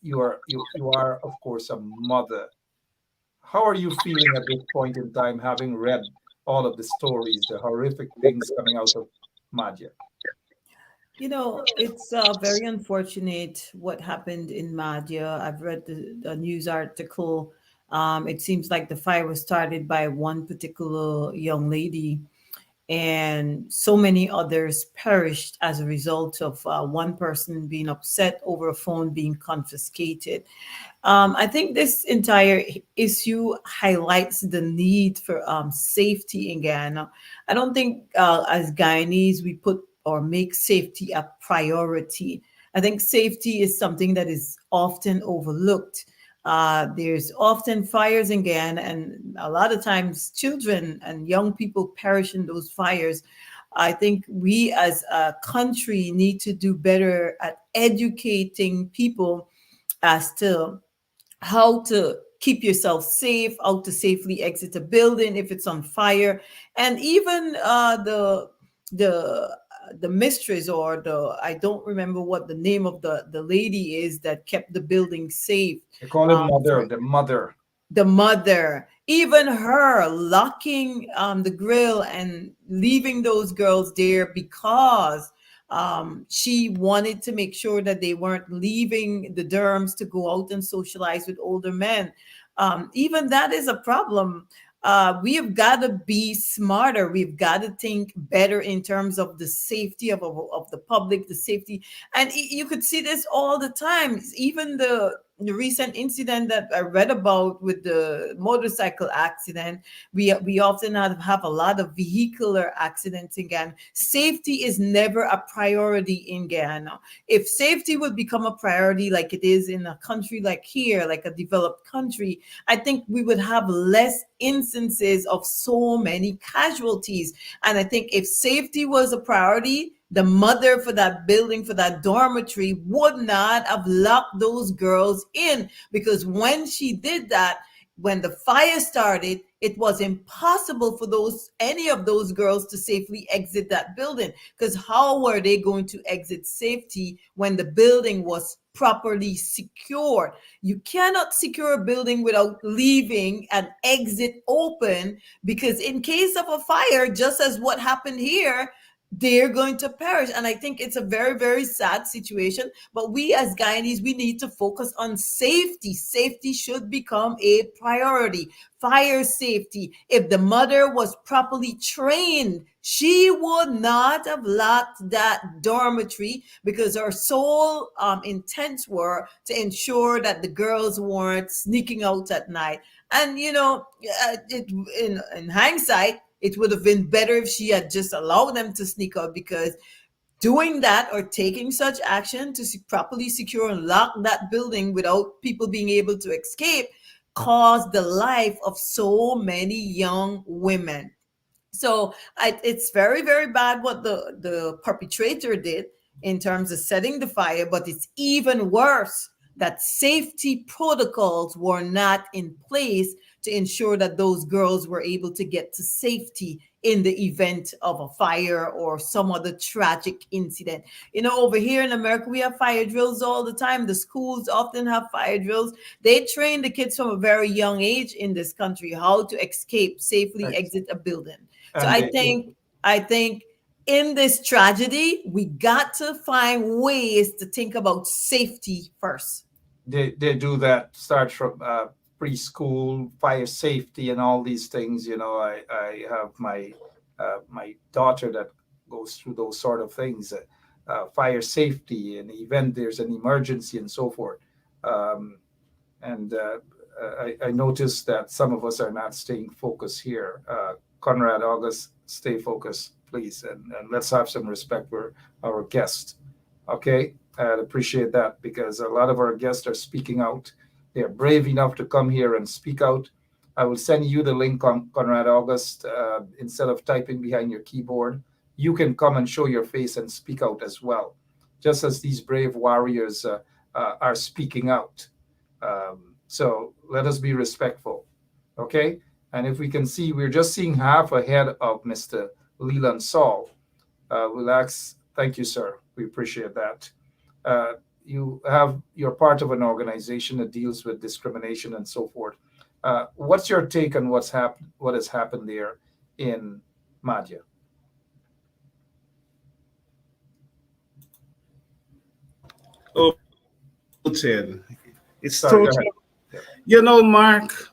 Speaker 3: You are, of course, a mother. How are you feeling at this point in time, having read all of the stories, the horrific things coming out of Madia?
Speaker 2: You know, it's very unfortunate what happened in Madia. I've read the news article. It seems like the fire was started by one particular young lady, and so many others perished as a result of one person being upset over a phone being confiscated. I think this entire issue highlights the need for safety in Guyana. I don't think as Guyanese we put or make safety a priority. I think safety is something that is often overlooked. There's often fires in Guyana, and a lot of times children and young people perish in those fires. I think we as a country need to do better at educating people as to how to keep yourself safe, how to safely exit a building if it's on fire, and even the mistress or I don't remember what the name of the lady is that kept the building safe.
Speaker 3: They call it mother, the mother.
Speaker 2: Even her locking the grill and leaving those girls there because she wanted to make sure that they weren't leaving the dorms to go out and socialize with older men. Even that is a problem. We have got to be smarter. We've got to think better in terms of the safety of the public, the safety. And you could see this all the time. Even the recent incident that I read about with the motorcycle accident, we often have a lot of vehicular accidents in Guyana. Safety is never a priority in Guyana. If safety would become a priority like it is in a country like here, like a developed country, I think we would have less instances of so many casualties. And I think if safety was a priority, the mother for that building, for that dormitory, would not have locked those girls in, because when she did that, when the fire started, it was impossible for any of those girls to safely exit that building, because how were they going to exit safety when the building was properly secured? You cannot secure a building without leaving an exit open, because in case of a fire, just as what happened here, they're going to perish. And I think it's a very, very sad situation. But we as Guyanese, we need to focus on safety. Safety should become a priority. Fire safety. If the mother was properly trained, she would not have locked that dormitory, because her sole intents were to ensure that the girls weren't sneaking out at night. And, you know, in hindsight, it would have been better if she had just allowed them to sneak out, because doing that or taking such action to properly secure and lock that building without people being able to escape caused the life of so many young women. So it's very, very bad what the perpetrator did in terms of setting the fire, but it's even worse that safety protocols were not in place to ensure that those girls were able to get to safety in the event of a fire or some other tragic incident. You know, over here in America, we have fire drills all the time. The schools often have fire drills. They train the kids from a very young age in this country how to escape, safely exit a building. So I think in this tragedy, we got to find ways to think about safety first.
Speaker 3: They do that. Start from preschool, fire safety, and all these things. I have my daughter that goes through those sort of things. Fire safety, in the event there's an emergency, and so forth. Um, and I noticed that some of us are not staying focused here. Conrad, August, stay focused, please, and let's have some respect for our guests. Okay, I'd appreciate that because a lot of our guests are speaking out. They're brave enough to come here and speak out. I will send you the link on Conrad August. Instead of typing behind your keyboard, you can come and show your face and speak out as well, just as these brave warriors are speaking out. So let us be respectful, okay? And if we can see, we're just seeing half ahead of Mr. Leland Saul. We'll ask, thank you, sir. We appreciate that. You're part of an organization that deals with discrimination and so forth. What's your take on what has happened there in Madia?
Speaker 6: Oh, Ted, it's
Speaker 3: Sorry, go
Speaker 6: total.
Speaker 3: ahead.
Speaker 6: Mark,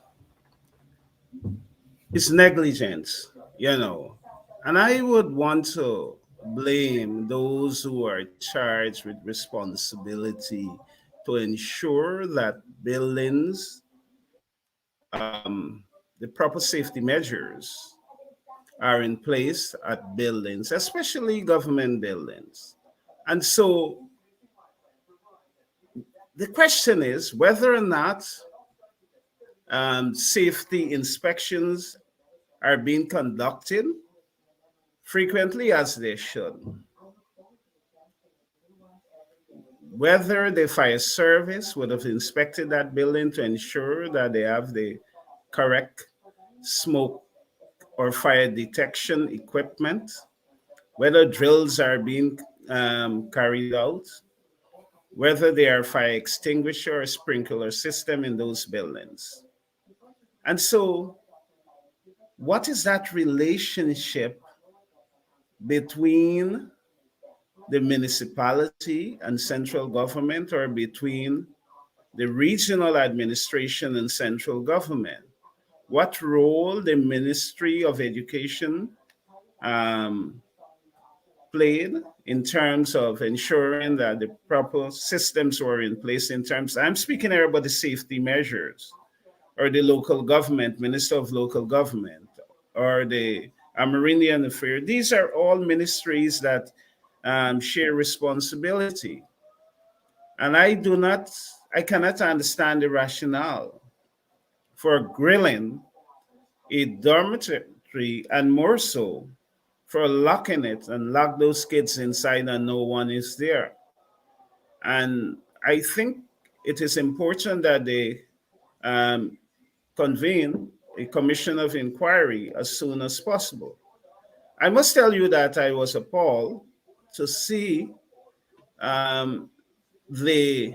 Speaker 6: it's negligence, and I would want to blame those who are charged with responsibility to ensure that buildings, the proper safety measures are in place at buildings, especially government buildings. And so the question is whether or not safety inspections are being conducted frequently as they should. Whether the fire service would have inspected that building to ensure that they have the correct smoke or fire detection equipment, whether drills are being carried out, whether there are fire extinguisher or sprinkler system in those buildings. And so, what is that relationship between the municipality and central government, or between the regional administration and central government? What role the Ministry of Education played in terms of ensuring that the proper systems were in place in terms, I'm speaking here about the safety measures, or the local government, Minister of Local Government, or the Amerindian Affairs. These are all ministries that share responsibility. And I cannot understand the rationale for grilling a dormitory, and more so for locking it and lock those kids inside and no one is there. And I think it is important that they convene a commission of inquiry as soon as possible. I must tell you that I was appalled to see the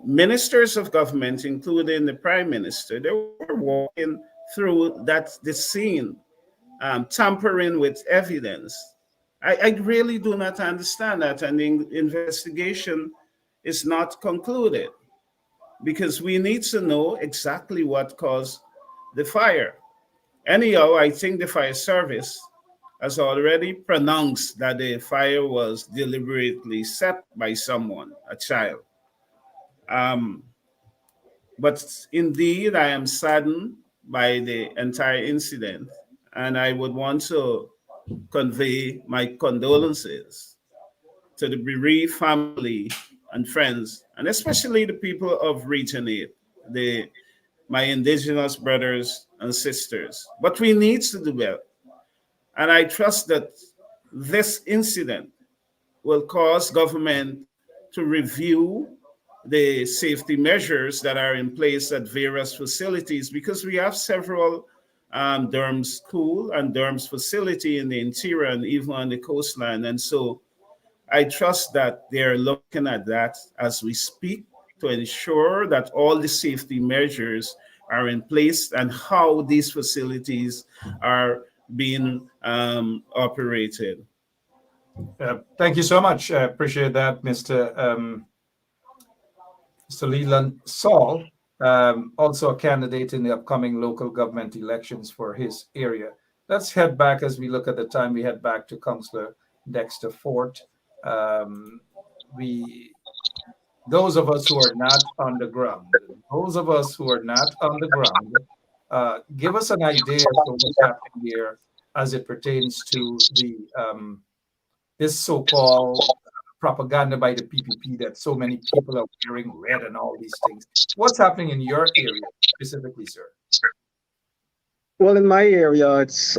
Speaker 6: ministers of government, including the prime minister, they were walking through the scene, tampering with evidence. I really do not understand that, and the investigation is not concluded, because we need to know exactly what caused the fire. Anyhow, I think the fire service has already pronounced that the fire was deliberately set by someone, a child. But indeed, I am saddened by the entire incident, and I would want to convey my condolences to the bereaved family and friends, and especially the people of Region 8, my indigenous brothers and sisters. But we need to do better. And I trust that this incident will cause government to review the safety measures that are in place at various facilities, because we have several dorm school and dorms facility in the interior and even on the coastline. And so I trust that they're looking at that as we speak to ensure that all the safety measures are in place and how these facilities are being operated.
Speaker 3: Thank you so much. I appreciate that, Mr. Leland Saul, also a candidate in the upcoming local government elections for his area. Let's head back as we look at the time. We head back to Councillor Dexter Fort. Um, we, those of us who are not on the ground, give us an idea as to what's happening here as it pertains to the this so-called propaganda by the PPP that so many people are wearing red and all these things. What's happening in your area specifically, sir?
Speaker 4: Well, in my area, it's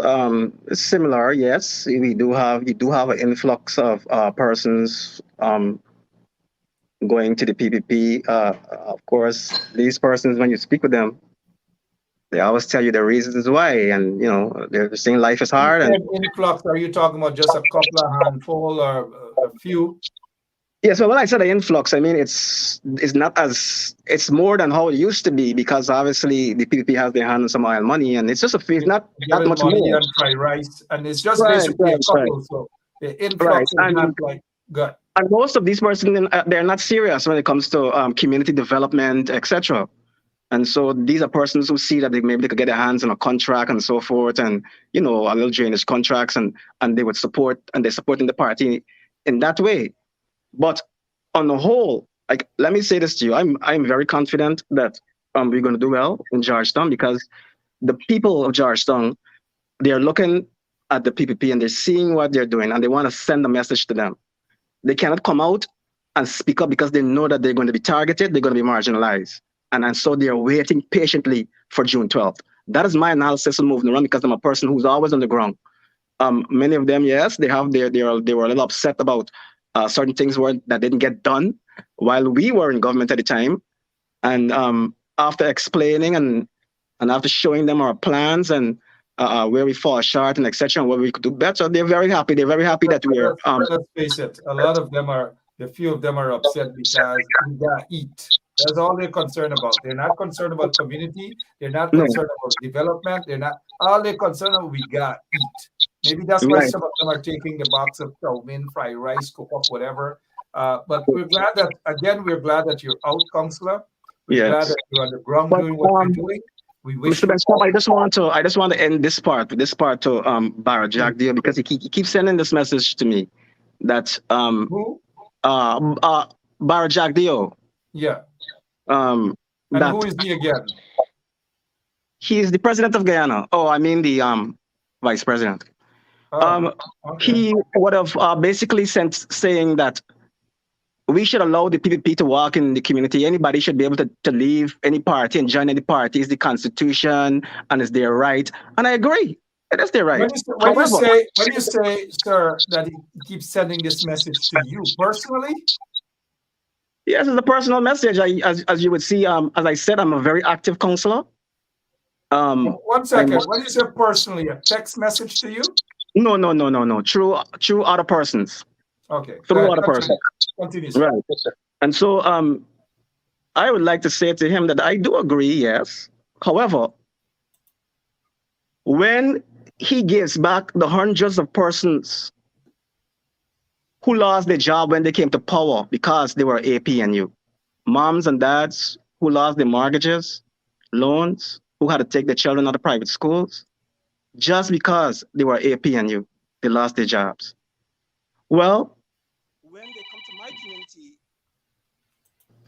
Speaker 4: similar. Yes, we do have an influx of persons going to the PPP. Of course, these persons, when you speak with them, they always tell you the reasons why, and they're saying life is
Speaker 3: When you
Speaker 4: hard. And
Speaker 3: say influx, are you talking about just a couple of handful or a few?
Speaker 4: yeah, so when I said the influx, I mean it's more than how it used to be, because obviously the PPP has their hand on some oil money, and it's just it's not that
Speaker 3: Giving
Speaker 4: much
Speaker 3: money
Speaker 4: more.
Speaker 3: and fried rice, and it's just
Speaker 4: Right,
Speaker 3: basically a
Speaker 4: right,
Speaker 3: couple. So the
Speaker 4: right.
Speaker 3: influx is not like good.
Speaker 4: And most of these persons, they're not serious when it comes to community development, etc. And so these are persons who see that maybe they could get their hands on a contract and so forth, and a little drainage contracts, and they would support, and they're supporting the party in that way. But on the whole, like, let me say this to you, I'm very confident that we're going to do well in Georgetown, because the people of Georgetown, they're looking at the PPP and they're seeing what they're doing, and they want to send a message to them. They cannot come out and speak up because they know that they're going to be targeted, they're going to be marginalized. And so they're waiting patiently for June 12th. That is my analysis of moving around, because I'm a person who's always on the ground. Many of them, yes, they were a little upset about certain things that didn't get done while we were in government at the time. And after explaining and after showing them our plans and where we fall short and etc. and what we could do better, they're very happy. They're very happy that we're.
Speaker 3: Let's face it, a few of them are upset because we gotta eat. That's all they're concerned about. They're not concerned about community. They're not
Speaker 4: No,
Speaker 3: concerned about development. They're not. All they're concerned about, we gotta eat. Maybe that's why
Speaker 4: right.
Speaker 3: some of them are taking the box of chow mein, fried rice, cook up, whatever. But we're glad that you're out, Counselor. We're glad
Speaker 4: Yes.
Speaker 3: that you're on the ground
Speaker 4: But
Speaker 3: doing what you're doing. We wish
Speaker 4: Mr.
Speaker 3: you
Speaker 4: Benstrom, I just want to end this part to Barra Jack Deal, because he keeps sending this message to me that
Speaker 3: who?
Speaker 4: Barra Jack Dio,
Speaker 3: Yeah.
Speaker 4: um
Speaker 3: And
Speaker 4: that
Speaker 3: who is he again?
Speaker 4: he's the president of Guyana. Oh, I mean the vice president.
Speaker 3: Oh, okay.
Speaker 4: He would have basically sent saying that we should allow the PPP to work in the community. Anybody should be able to leave any party and join any party. It's the constitution and it's their right. And I agree. It is their right.
Speaker 3: When you say, sir, that he keeps sending this message to you personally?
Speaker 4: Yes, it's a personal message. As you would see, as I said, I'm a very active counselor.
Speaker 3: 1 second. When you say personally, a text message to you?
Speaker 4: No. Through other persons.
Speaker 3: Okay.
Speaker 4: Through other persons.
Speaker 3: Continue, sir.
Speaker 4: Right. And so I would like to say to him that I do agree, yes. However, when he gives back the hundreds of persons who lost their job when they came to power because they were APNU, moms and dads who lost their mortgages, loans, who had to take their children out of private schools, just because they were APNU, they lost their jobs. Well, when they come to my community,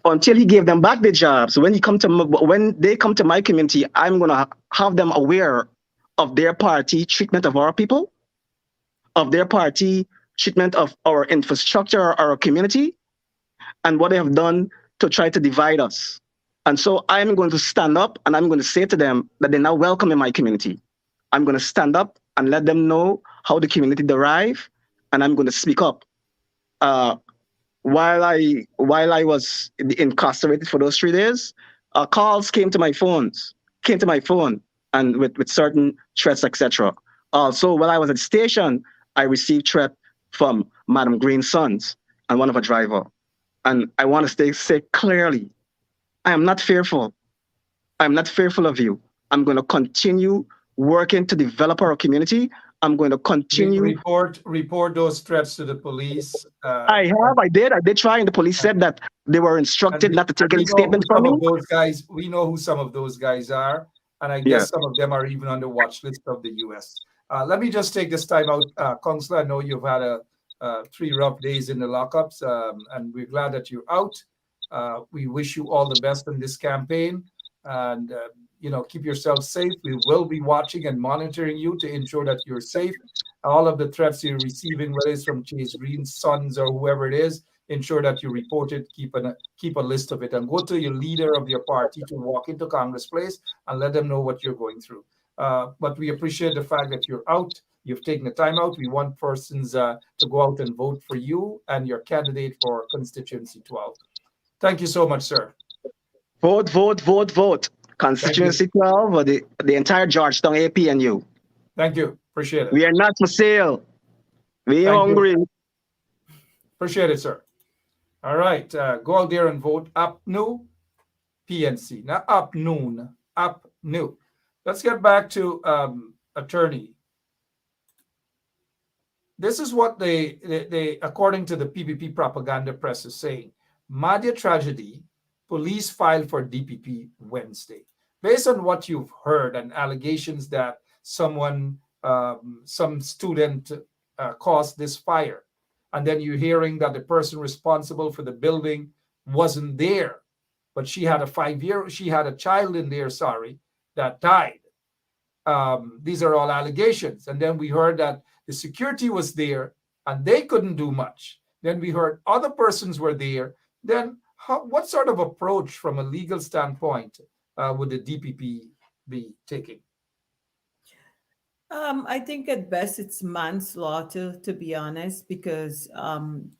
Speaker 4: until he gave them back their jobs, when they come to my community, I'm going to have them aware of their party treatment of our people, of their party treatment of our infrastructure, our community, and what they have done to try to divide us. And so I'm going to stand up and I'm going to say to them that they're now welcome in my community. I'm going to stand up and let them know how the community derive, and I'm going to speak up. While I was incarcerated for those 3 days, calls came to my phone, and with certain threats, etc. Also, while I was at the station, I received threat from Madam Green's sons and one of her driver. And I want to say clearly, I am not fearful. I'm not fearful of you. I'm going to continue working to develop our community. I'm going to continue.
Speaker 3: Report those threats to the police.
Speaker 4: I did try, and the police said that they were instructed not to take any statements from me.
Speaker 3: We know who some of those guys are, and I guess some of them are even on the watch list of the U.S. Let me just take this time out, Counselor. I know you've had 3 rough days in the lockups, and we're glad that you're out. We wish you all the best in this campaign, and keep yourself safe. We will be watching and monitoring you to ensure that you're safe. All of the threats you're receiving, whether it's from Chase Green's sons or whoever it is, ensure that you report it, keep a list of it, and go to your leader of your party to walk into Congress Place and let them know what you're going through. But we appreciate the fact that you're out. You've taken the time out. We want persons to go out and vote for you and your candidate for constituency 12. Thank you so much, sir.
Speaker 4: Vote, vote, vote, vote. Constituency 12 or the entire Georgetown APNU.
Speaker 3: Thank you. Appreciate it.
Speaker 4: We are not for sale. We are hungry.
Speaker 3: Appreciate it, sir. All right. Go out there and vote. Up new PNC. Not up noon. Up new. Let's get back to attorney. This is what they according to the PPP propaganda press is saying. Madia tragedy. Police filed for DPP Wednesday. Based on what you've heard and allegations that some student caused this fire, and then you're hearing that the person responsible for the building wasn't there, but she had a child in there, that died. These are all allegations. And then we heard that the security was there and they couldn't do much. Then we heard other persons were there. Then what sort of approach from a legal standpoint would the DPP be taking?
Speaker 2: I think at best it's manslaughter, to be honest, because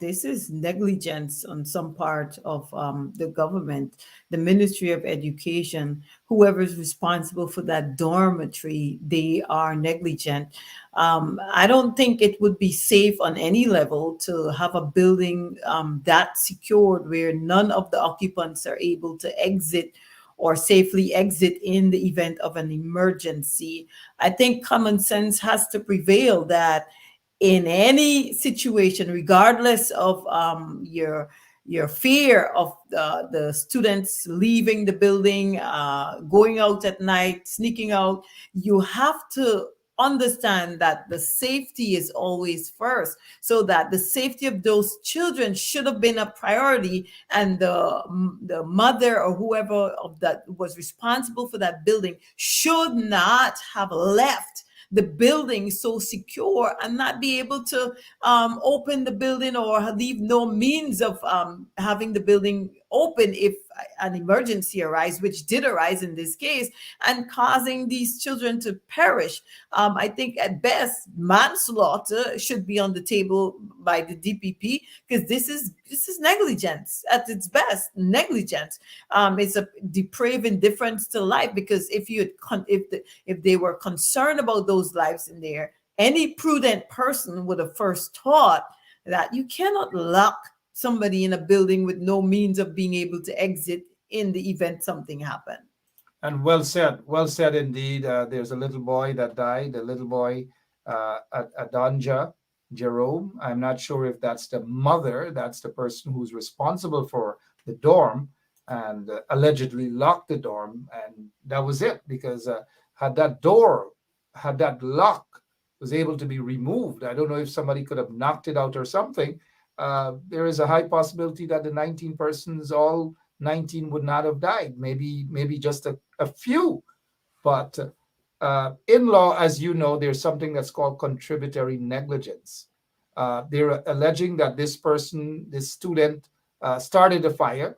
Speaker 2: this is negligence on some part of the government, the Ministry of Education, whoever is responsible for that dormitory, they are negligent. I don't think it would be safe on any level to have a building that secured where none of the occupants are able to exit or safely exit in the event of an emergency. I think common sense has to prevail that in any situation, regardless of your fear of the students leaving the building, going out at night, sneaking out, you have to understand that the safety is always first, so that the safety of those children should have been a priority, and the mother or whoever of that was responsible for that building should not have left the building so secure and not be able to open the building or leave no means of having the building open if an emergency arises, which did arise in this case, and causing these children to perish. I think at best manslaughter should be on the table by the DPP, because this is negligence at its best. Negligence. It's a depraved indifference to life, because if they were concerned about those lives in there, any prudent person would have first thought that you cannot lock somebody in a building with no means of being able to exit in the event something happened.
Speaker 3: And well said indeed. There's a little boy that died, a little boy, Adanja Jerome. I'm not sure if that's the mother, that's the person who's responsible for the dorm and allegedly locked the dorm. And that was it, because had that lock was able to be removed, I don't know if somebody could have knocked it out or something. There is a high possibility that the 19 persons, all 19 would not have died. Maybe just a few. But in law, as you know, there's something that's called contributory negligence. They're alleging that this student, started the fire.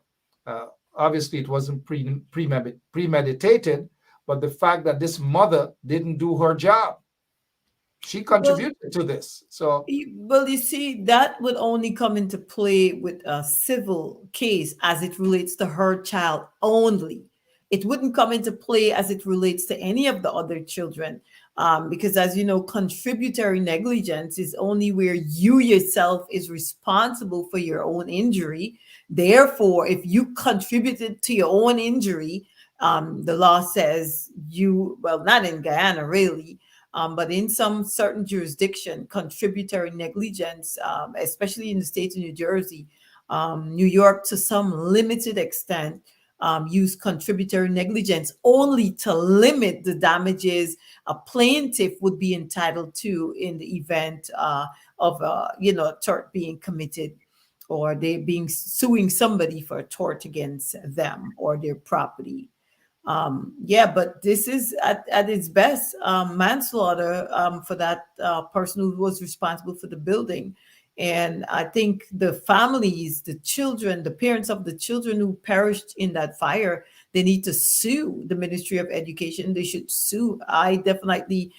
Speaker 3: Obviously, it wasn't premeditated, but the fact that this mother didn't do her job, she contributed to this. So,
Speaker 2: well, you see, that would only come into play with a civil case as it relates to her child only. It wouldn't come into play as it relates to any of the other children, because, as you know, contributory negligence is only where you yourself is responsible for your own injury. Therefore, if you contributed to your own injury, the law says not in Guyana really, But in some certain jurisdiction, contributory negligence, especially in the state of New Jersey, New York, to some limited extent, use contributory negligence only to limit the damages a plaintiff would be entitled to in the event of tort being committed, or they being suing somebody for a tort against them or their property. But this is at its best manslaughter for that person who was responsible for the building. And I think the families, the children, the parents of the children who perished in that fire, they need to sue the Ministry of Education. They should sue. I definitely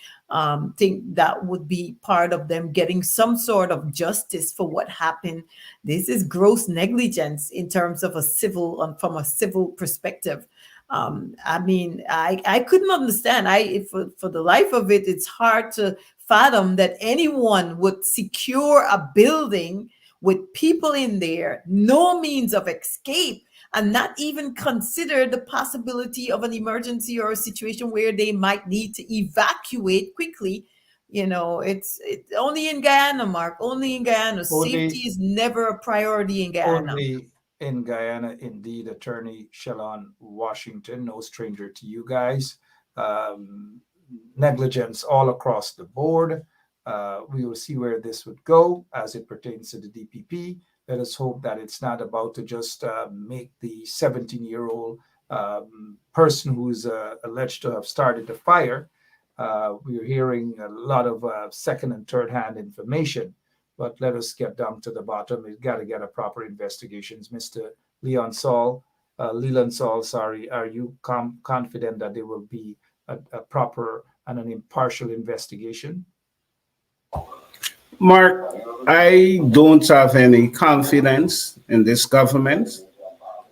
Speaker 2: think that would be part of them getting some sort of justice for what happened. This is gross negligence in terms of from a civil perspective. I couldn't understand. For the life of it, it's hard to fathom that anyone would secure a building with people in there, no means of escape, and not even consider the possibility of an emergency or a situation where they might need to evacuate quickly. It's only in Guyana, Mark, only in Guyana. Safety is never a priority in Guyana.
Speaker 3: Only in Guyana, indeed. Attorney Shellon Washington, no stranger to you guys. Negligence all across the board. We will see where this would go as it pertains to the DPP. Let us hope that it's not about to just make the 17-year-old person who's alleged to have started the fire. We're hearing a lot of second and third hand information, but let us get down to the bottom. We've got to get a proper investigations. Mr. Leland Saul, are you confident that there will be a proper and an impartial investigation?
Speaker 6: Mark, I don't have any confidence in this government,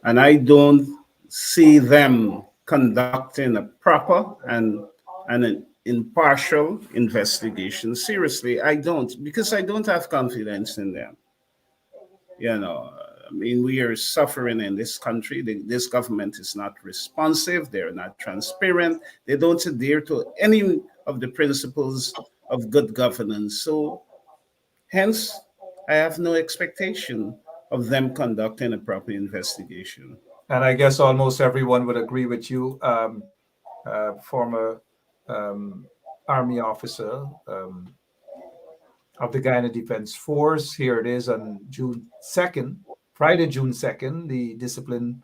Speaker 6: and I don't see them conducting a proper and an impartial investigation. Seriously, I don't, because I don't have confidence in them. We are suffering in this country. This government is not responsive. They're not transparent. They don't adhere to any of the principles of good governance. So, hence, I have no expectation of them conducting a proper investigation.
Speaker 3: And I guess almost everyone would agree with you, former Army officer of the Guyana Defense Force. Here it is on June 2nd. Friday, June 2nd, the discipline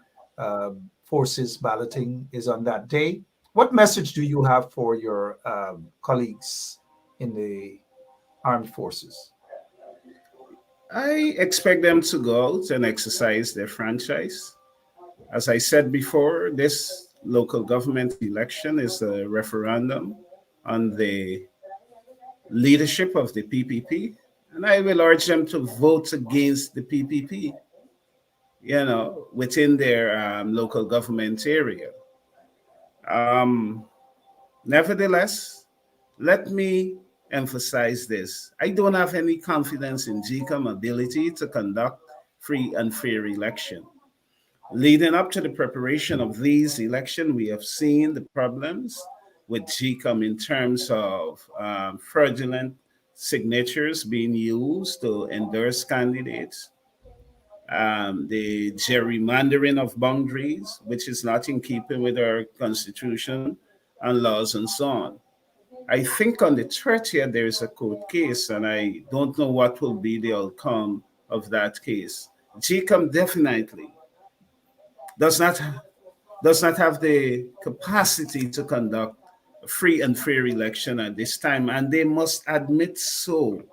Speaker 3: forces balloting is on that day. What message do you have for your colleagues in the armed forces?
Speaker 6: I expect them to go out and exercise their franchise. As I said before, this local government election is a referendum on the leadership of the PPP, and I will urge them to vote against the PPP. Within their local government area. Nevertheless, let me emphasize this. I don't have any confidence in GCOM's ability to conduct free and fair election. Leading up to the preparation of these elections, we have seen the problems with GCOM in terms of fraudulent signatures being used to endorse candidates. The gerrymandering of boundaries, which is not in keeping with our constitution and laws and so on. I think on the 30th, there is a court case, and I don't know what will be the outcome of that case. GCOM definitely does not have the capacity to conduct a free and fair election at this time, and they must admit so.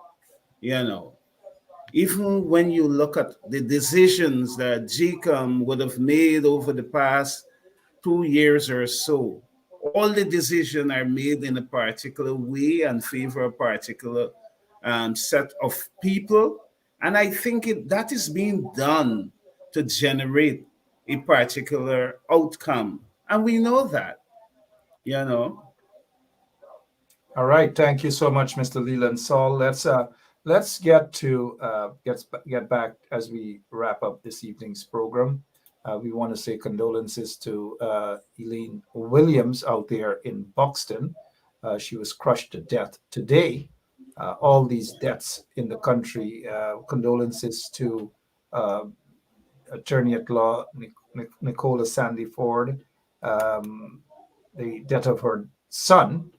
Speaker 6: Even when you look at the decisions that GCOM would have made over the past 2 years or so, all the decisions are made in a particular way and favor a particular set of people. And I think that is being done to generate a particular outcome. And we know that.
Speaker 3: All right. Thank you so much, Mr. Leland Saul. Let's get back as we wrap up this evening's program. We want to say condolences to Elaine Williams out there in Buxton. She was crushed to death. Today, all these deaths in the country, condolences to uh, Attorney at Law Nicola Sandy Ford, um, the death of her son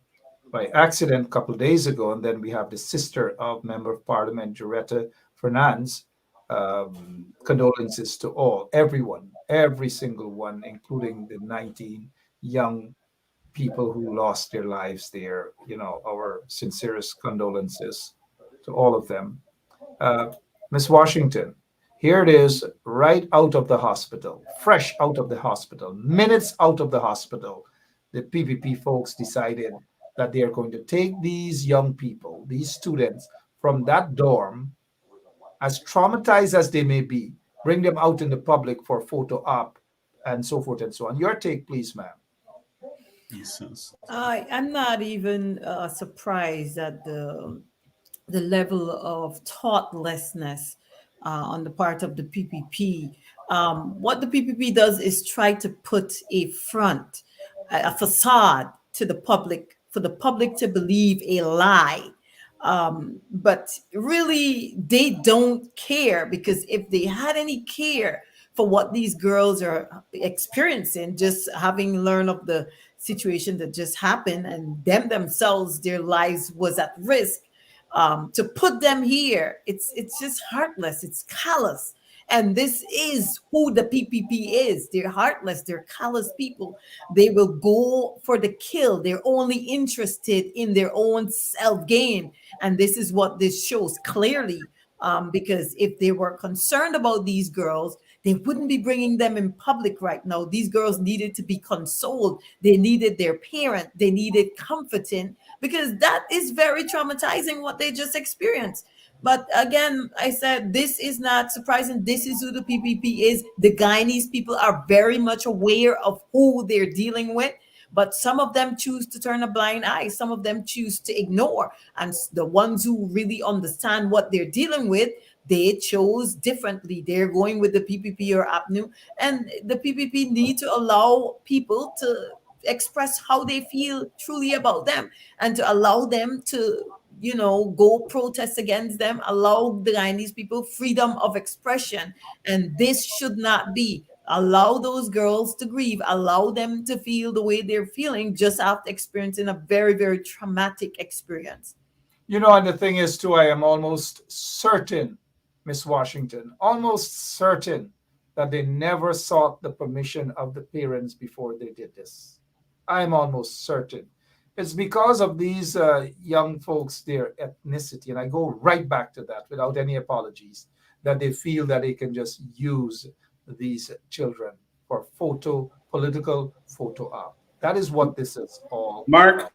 Speaker 3: by accident a couple of days ago, and then we have the sister of Member of Parliament Joretta Fernandes. Condolences to everyone, every single one, including the 19 young people who lost their lives there. Our sincerest condolences to all of them. Uh, Miss Washington, here it is, right out of the hospital, fresh out of the hospital, minutes out of the hospital. The PPP folks decided that they are going to take these young people, these students, from that dorm, as traumatized as they may be, bring them out in the public for photo op and so forth and so on. Your take, please, ma'am.
Speaker 6: Yes.
Speaker 2: I'm not even surprised at the level of thoughtlessness on the part of the PPP. What the PPP does is try to put a front, a facade to the public for the public to believe a lie. But really, they don't care, because if they had any care for what these girls are experiencing, just having learned of the situation that just happened and them themselves, their lives was at risk, to put them here, it's just heartless, it's callous. And this is who the PPP is. They're heartless, they're callous people. They will go for the kill. They're only interested in their own self gain. And this is what this shows clearly. Because if they were concerned about these girls, they wouldn't be bringing them in public right now. These girls needed to be consoled. They needed their parent. They needed comforting, because that is very traumatizing what they just experienced. But again, I said, this is not surprising. This is who the PPP is. The Guyanese people are very much aware of who they're dealing with. But some of them choose to turn a blind eye. Some of them choose to ignore. And the ones who really understand what they're dealing with, they chose differently. They're going with the PPP or APNU. And the PPP need to allow people to express how they feel truly about them, and to allow them to, go protest against them, allow the Chinese people freedom of expression. And this should not be. Allow those girls to grieve, allow them to feel the way they're feeling just after experiencing a very, very traumatic experience.
Speaker 3: And the thing is, too, I am almost certain, Miss Washington, almost certain that they never sought the permission of the parents before they did this. I'm almost certain. It's because of these young folks, their ethnicity, and I go right back to that without any apologies, that they feel that they can just use these children for political photo op. That is what this is all
Speaker 6: Mark?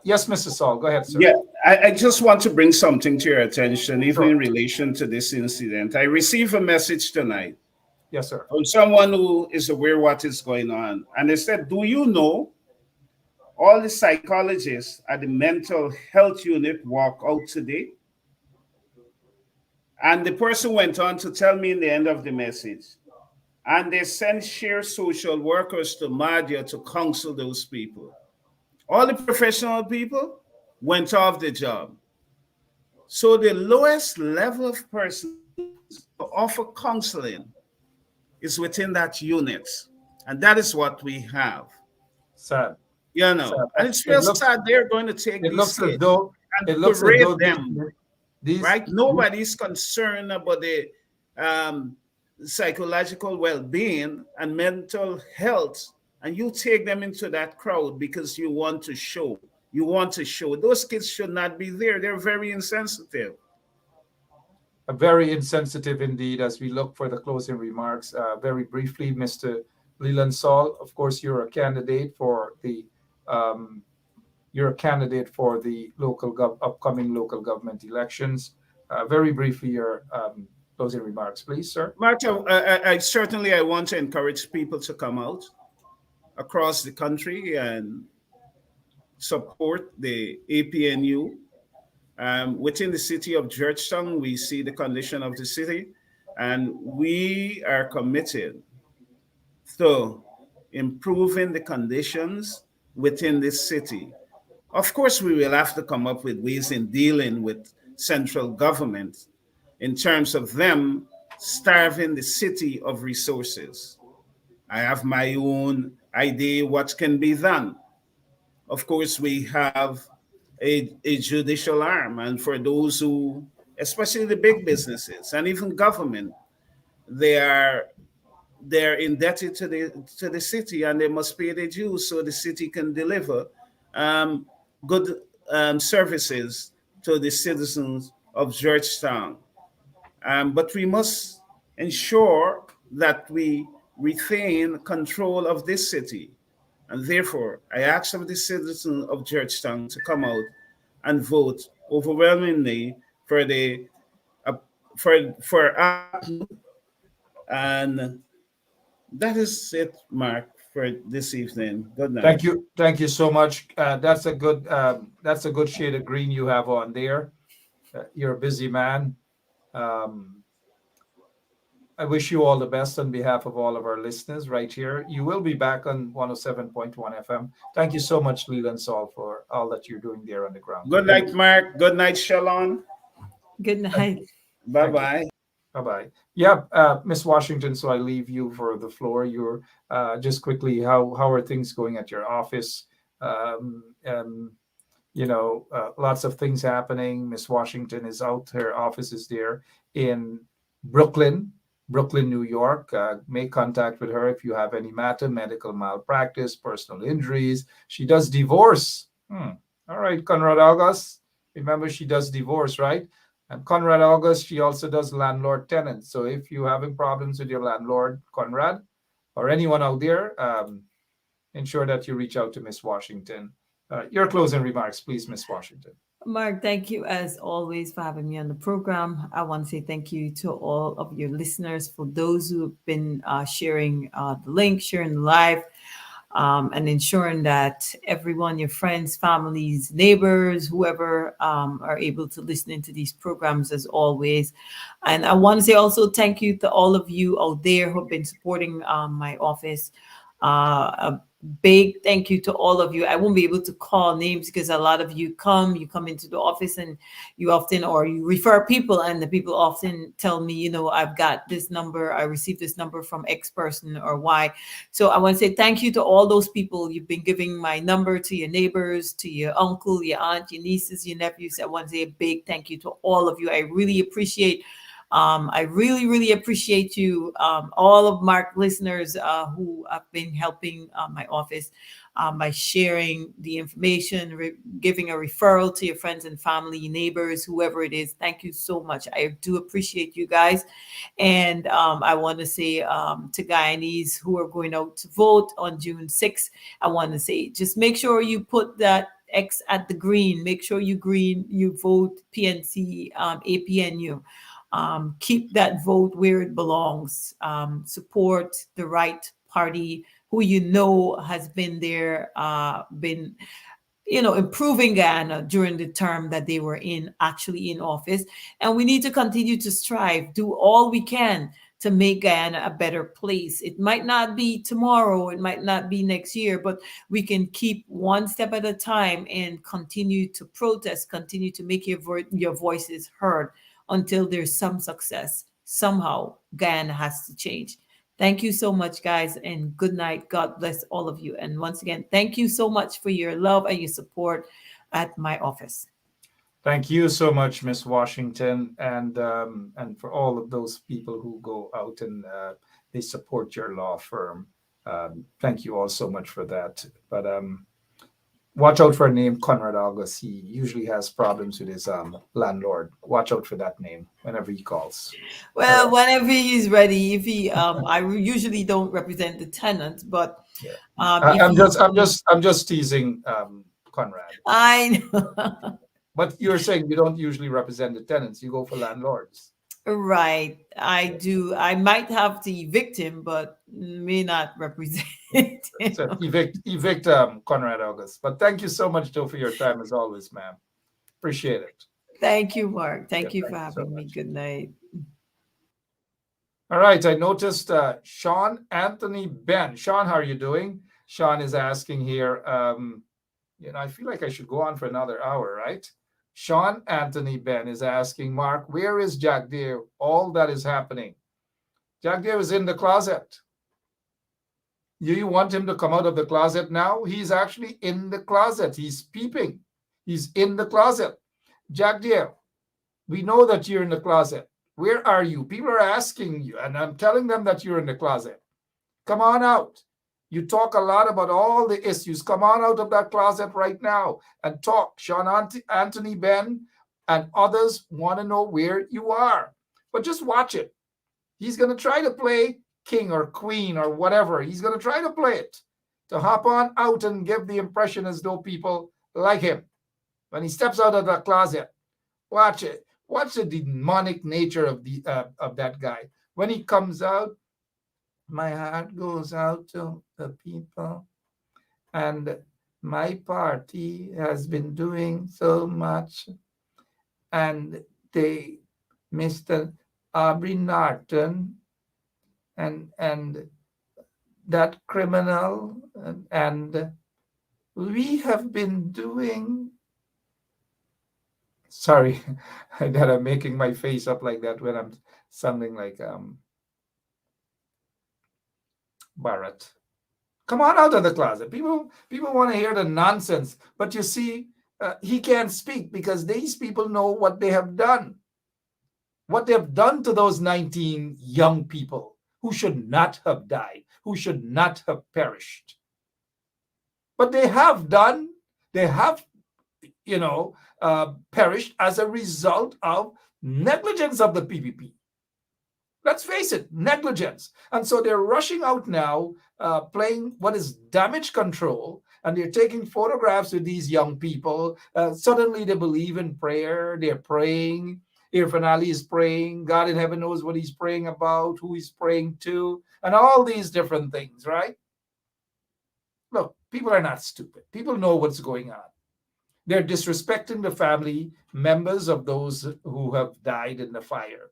Speaker 3: Yes, Mr. Saul, go ahead, sir.
Speaker 6: Yeah, I just want to bring something to your attention, even
Speaker 3: Sure.
Speaker 6: in relation to this incident. I received a message tonight
Speaker 3: Yes, sir.
Speaker 6: from someone who is aware what is going on. And they said, do you know all the psychologists at the mental health unit walk out today? And the person went on to tell me in the end of the message, and they sent sheer social workers to Madia to counsel those people. All the professional people went off the job. So the lowest level of person to offer counseling is within that unit. And that is what we have.
Speaker 3: Sad.
Speaker 6: Sad. And it's real sad they're going to take these kids and parade them. Right? Nobody's concerned about the psychological well-being and mental health, and you take them into that crowd because you want to show. Those kids should not be there. They're very insensitive.
Speaker 3: Very insensitive indeed. As we look for the closing remarks, very briefly, Mr. Leland Saul, of course, you're a candidate for the upcoming local government elections. Very briefly, your closing remarks, please, sir.
Speaker 6: Marta, I want to encourage people to come out across the country and support the APNU. Within the city of Georgetown, we see the condition of the city, and we are committed to improving the conditions within this city. Of course, we will have to come up with ways in dealing with central government in terms of them starving the city of resources. I have my own idea what can be done. Of course, we have a judicial arm, and for those who, especially the big businesses and even government, they are they're indebted to the city and they must pay their dues so the city can deliver um, good services to the citizens of Georgetown. But we must ensure that we retain control of this city. And therefore, I ask of the citizens of Georgetown to come out and vote overwhelmingly for the uh, for and that is it, Mark, for this evening. Good night.
Speaker 3: Thank you so much. That's a good shade of green you have on there. You're a busy man. Um, I wish you all the best on behalf of all of our listeners right here. You will be back on 107.1 FM. Thank you so much, Leland Saul, for all that you're doing there on the ground.
Speaker 6: Good night, Mark. Good night, Shalon.
Speaker 2: Good night.
Speaker 6: Bye bye.
Speaker 3: Bye-bye. Yeah, Miss Washington, so I leave you for the floor. You're just quickly, how are things going at your office? Lots of things happening. Miss Washington is out. Her office is there in Brooklyn, New York. Make contact with her if you have any matter, medical malpractice, personal injuries. She does divorce. All right, Conrad August. Remember, she does divorce, right? And Conrad August, she also does landlord tenant. So if you're having problems with your landlord, Conrad, or anyone out there, ensure that you reach out to Miss Washington. Your closing remarks, please, Miss Washington.
Speaker 2: Mark, thank you as always for having me on the program. I want to say thank you to all of your listeners, for those who have been sharing the link, sharing the live, and ensuring that everyone, your friends, families, neighbors, whoever are able to listen into these programs as always. And I want to say also thank you to all of you out there who have been supporting my office. A big thank you to all of you. I won't be able to call names because a lot of you come into the office and you often, or you refer people, and the people often tell me, I've got this number, I received this number from X person or Y. So I want to say thank you to all those people. You've been giving my number to your neighbors, to your uncle, your aunt, your nieces, your nephews. I want to say a big thank you to all of you. I really appreciate I really, really appreciate you, all of Mark listeners who have been helping my office by sharing the information, giving a referral to your friends and family, neighbors, whoever it is. Thank you so much. I do appreciate you guys. And I want to say to Guyanese who are going out to vote on June 6th, I want to say just make sure you put that X at the green. Make sure you vote PNC, APNU. Keep that vote where it belongs. Support the right party who has been there, improving Guyana during the term that they were actually in office. And we need to continue to strive, do all we can to make Guyana a better place. It might not be tomorrow, it might not be next year, but we can keep one step at a time and continue to protest, continue to make your voices heard until there's some success. Somehow, Guyana has to change. Thank you so much, guys, and good night. God bless all of you. And once again, thank you so much for your love and your support at my office.
Speaker 3: Thank you so much, Miss Washington, and for all of those people who go out and they support your law firm. Thank you all so much for that. But watch out for a name, Conrad August. He usually has problems with his landlord. Watch out for that name whenever he calls.
Speaker 2: Well, whenever he's ready. If he, I usually don't represent the tenant, but
Speaker 3: I'm just teasing Conrad.
Speaker 2: I know.
Speaker 3: But you're saying you don't usually represent the tenants; you go for landlords.
Speaker 2: Right, I do. I might have to evict him, but may not represent him.
Speaker 3: So evict Conrad August. But thank you so much, Joe, for your time as always, ma'am. Appreciate it.
Speaker 2: Thank you, Mark. Thank you for having me. Good night.
Speaker 3: All right, I noticed Sean Anthony Ben. Sean, how are you doing? Sean is asking here, I feel like I should go on for another hour, right? Sean Anthony Ben is asking, Mark, where is Jack Deere? All that is happening. Jack Deere is in the closet. You want him to come out of the closet now? He's actually in the closet. He's peeping. He's in the closet. Jack Deere, we know that you're in the closet. Where are you? People are asking you, and I'm telling them that you're in the closet. Come on out. You talk a lot about all the issues. Come on out of that closet right now and talk. Sean Anthony Ben and others want to know where you are. But just watch it. He's going to try to play king or queen or whatever. He's going to try to play it, to hop on out and give the impression as though people like him. When he steps out of that closet, watch it. Watch the demonic nature of that guy. When he comes out, my heart goes out to the people, and my party has been doing so much, and they, Mr. Aubrey Norton, and that criminal, and we have been doing. Sorry that I'm making my face up like that when I'm sounding like Barrett. Come on out of the closet. People want to hear the nonsense, but you see, he can't speak because these people know what they have done. What they have done to those 19 young people who should not have died, who should not have perished. But they have done, they have, perished as a result of negligence of the PPP. Let's face it, negligence. And so they're rushing out now, playing what is damage control, and they're taking photographs with these young people. Suddenly they believe in prayer. They're praying. Irfan Ali is praying. God in heaven knows what he's praying about, who he's praying to, and all these different things, right? Look, people are not stupid. People know what's going on. They're disrespecting the family members of those who have died in the fire.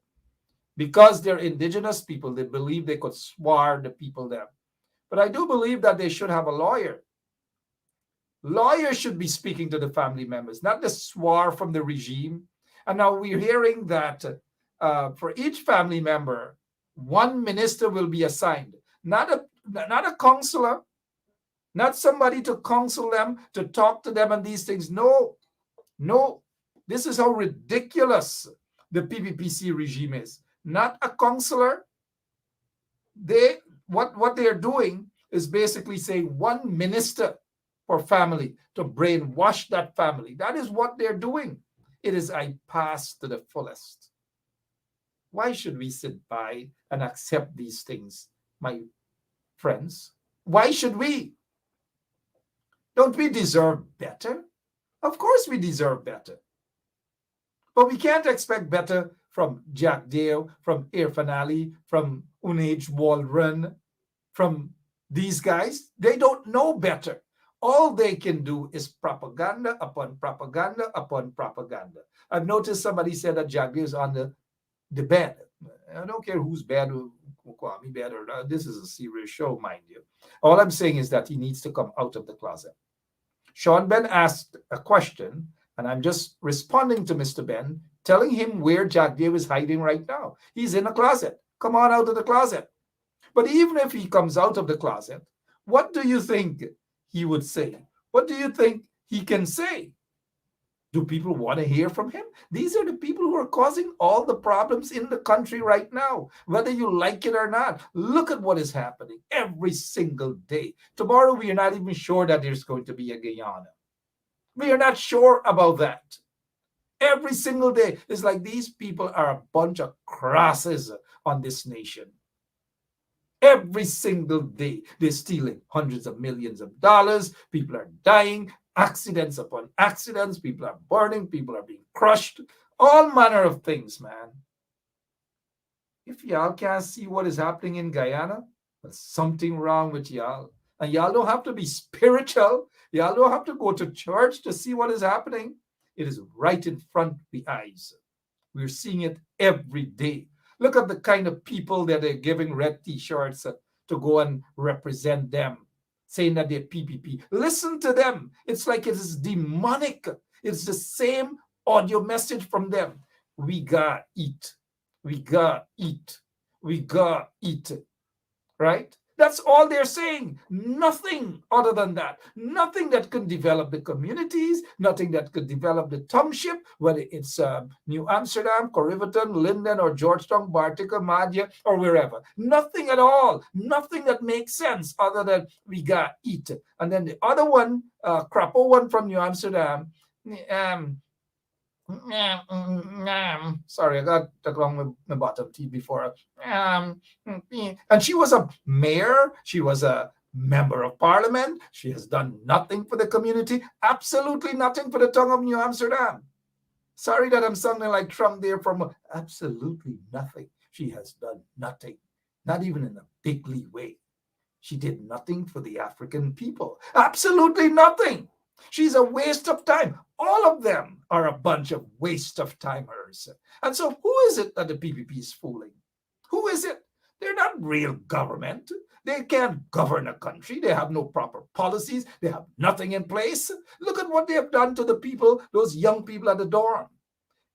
Speaker 3: Because they're indigenous people, they believe they could swear the people there. But I do believe that they should have a lawyer. Lawyers should be speaking to the family members, not the swear from the regime. And now we're hearing that for each family member, one minister will be assigned, not a counselor, not somebody to counsel them, to talk to them and these things. No. This is how ridiculous the PPPC regime is. Not a counselor. What they're doing is basically saying one minister for family to brainwash that family. That is what they're doing. It is I pass to the fullest. Why should we sit by and accept these things, my friends? Why should we? Don't we deserve better? Of course we deserve better. But we can't expect better from Jack Deere, from Irfan Ali, from Unej Waldron, from these guys. They don't know better. All they can do is propaganda upon propaganda upon propaganda. I've noticed somebody said that Jack Deere is on the bed. I don't care who's bad, who call me bad or not. This is a serious show, mind you. All I'm saying is that he needs to come out of the closet. Sean Ben asked a question, and I'm just responding to Mr. Ben, telling him where Jack Deere is hiding right now. He's in a closet. Come on out of the closet. But even if he comes out of the closet, what do you think he would say? What do you think he can say? Do people want to hear from him? These are the people who are causing all the problems in the country right now, whether you like it or not. Look at what is happening every single day. Tomorrow, we are not even sure that there's going to be a Guyana. We are not sure about that. Every single day, it's like these people are a bunch of crosses on this nation. Every single day, they're stealing hundreds of millions of dollars. People are dying. Accidents upon accidents, people are burning, people are being crushed, all manner of things, man. If y'all can't see what is happening in Guyana, there's something wrong with y'all. And y'all don't have to be spiritual. Y'all don't have to go to church to see what is happening. It is right in front of the eyes. We're seeing it every day. Look at the kind of people that they're giving red t-shirts to go and represent them. saying that they're PPP. Listen to them. It's like it is demonic. It's the same audio message from them. We gotta eat. We gotta eat. We gotta eat. Right? That's all they're saying. Nothing other than that. Nothing that could develop the communities, nothing that could develop the township, whether it's New Amsterdam, Corriverton, Linden, or Georgetown, Bartica, Madia, or wherever. Nothing at all. Nothing that makes sense other than we got eat. And then the other one, Crapo one from New Amsterdam, sorry, I got that wrong with my bottom teeth before. And she was a mayor. She was a member of parliament. She has done nothing for the community. Absolutely nothing for the tongue of New Amsterdam. Sorry that I'm sounding like Trump there from absolutely nothing. She has done nothing, not even in a bigly way. She did nothing for the African people. Absolutely nothing. She's a waste of time. All of them are a bunch of waste of timers. And so who is it that the PPP is fooling? Who is it? They're not real government. They can't govern a country. They have no proper policies. They have nothing in place. Look at what they have done to the people, those young people at the dorm.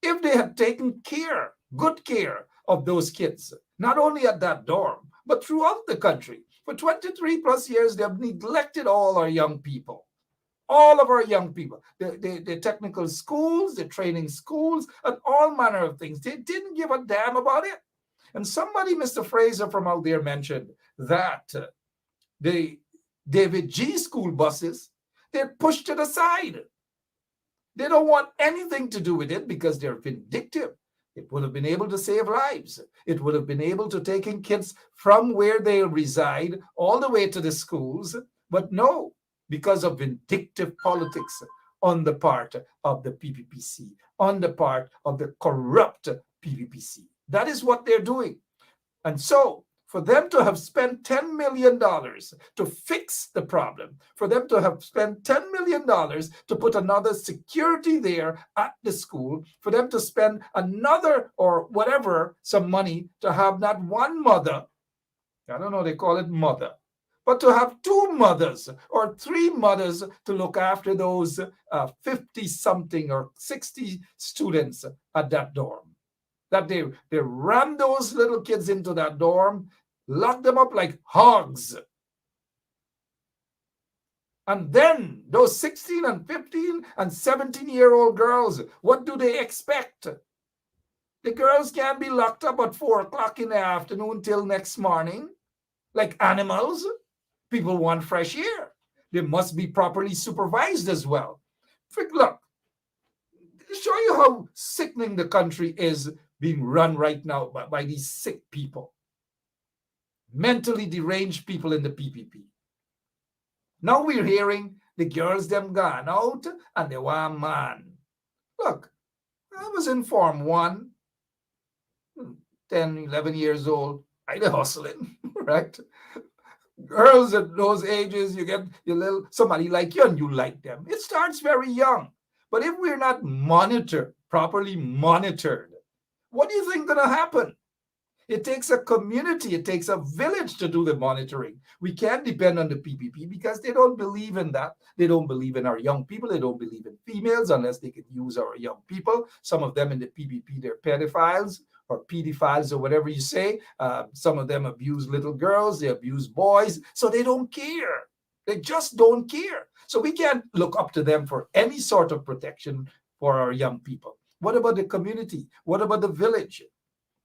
Speaker 3: If they had taken care, good care of those kids, not only at that dorm, but throughout the country, for 23 plus years, they have neglected all our young people. All of our young people, the technical schools, the training schools, and all manner of things. They didn't give a damn about it. And somebody, Mr. Fraser from out there, mentioned that the David G school buses, they're pushed to the side. They don't want anything to do with it because they're vindictive. It would have been able to save lives. It would have been able to take in kids from where they reside all the way to the schools. But no, because of vindictive politics on the part of the PPPC, on the part of the corrupt PPPC. That is what they're doing. And so for them to have spent $10 million to fix the problem, for them to have spent $10 million to put another security there at the school, for them to spend another or whatever, some money to have not one mother, I don't know, they call it mother, but to have two mothers or three mothers to look after those 50-something or 60 students at that dorm. That they ram those little kids into that dorm, lock them up like hogs. And then those 16 and 15 and 17-year-old girls, what do they expect? The girls can't be locked up at 4 o'clock in the afternoon till next morning like animals. People want fresh air. They must be properly supervised as well. Look, show you how sickening the country is being run right now by these sick people. Mentally deranged people in the PPP. Now we're hearing the girls them gone out and they want man. Look, I was informed one, 10, 11 years old, I was hustling, right? Girls at those ages, you get your little somebody like you and you like them. It starts very young. But if we're not monitored, properly monitored, what do you think going to happen? It takes a community, it takes a village to do the monitoring. We can't depend on the PPP because they don't believe in that. They don't believe in our young people. They don't believe in females unless they can use our young people. Some of them in the PPP, they're pedophiles or pedophiles or whatever you say. Some of them abuse little girls, they abuse boys. So they don't care. They just don't care. So we can't look up to them for any sort of protection for our young people. What about the community? What about the village?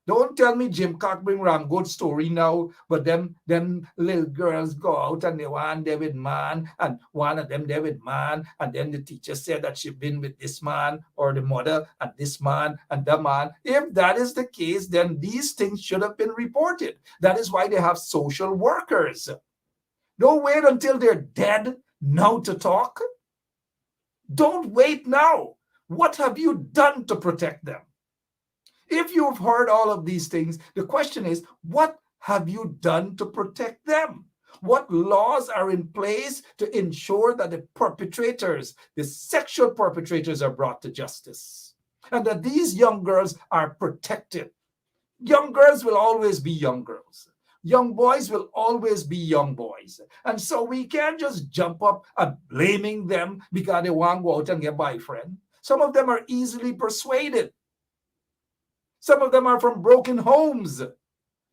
Speaker 3: Don't tell me Jim Cock bring Ram good story now, but them little girls go out and they want David man, and one of them David man, and then the teacher said that she's been with this man or the mother and this man and the man. If that is the case, then these things should have been reported. That is why they have social workers. Don't wait until they're dead now to talk. Don't wait now. What have you done to protect them? If you've heard all of these things, the question is, what have you done to protect them? What laws are in place to ensure that the perpetrators, the sexual perpetrators, are brought to justice? And that these young girls are protected. Young girls will always be young girls. Young boys will always be young boys. And so we can't just jump up and blaming them because they want to go out and get a boyfriend. Some of them are easily persuaded. Some of them are from broken homes.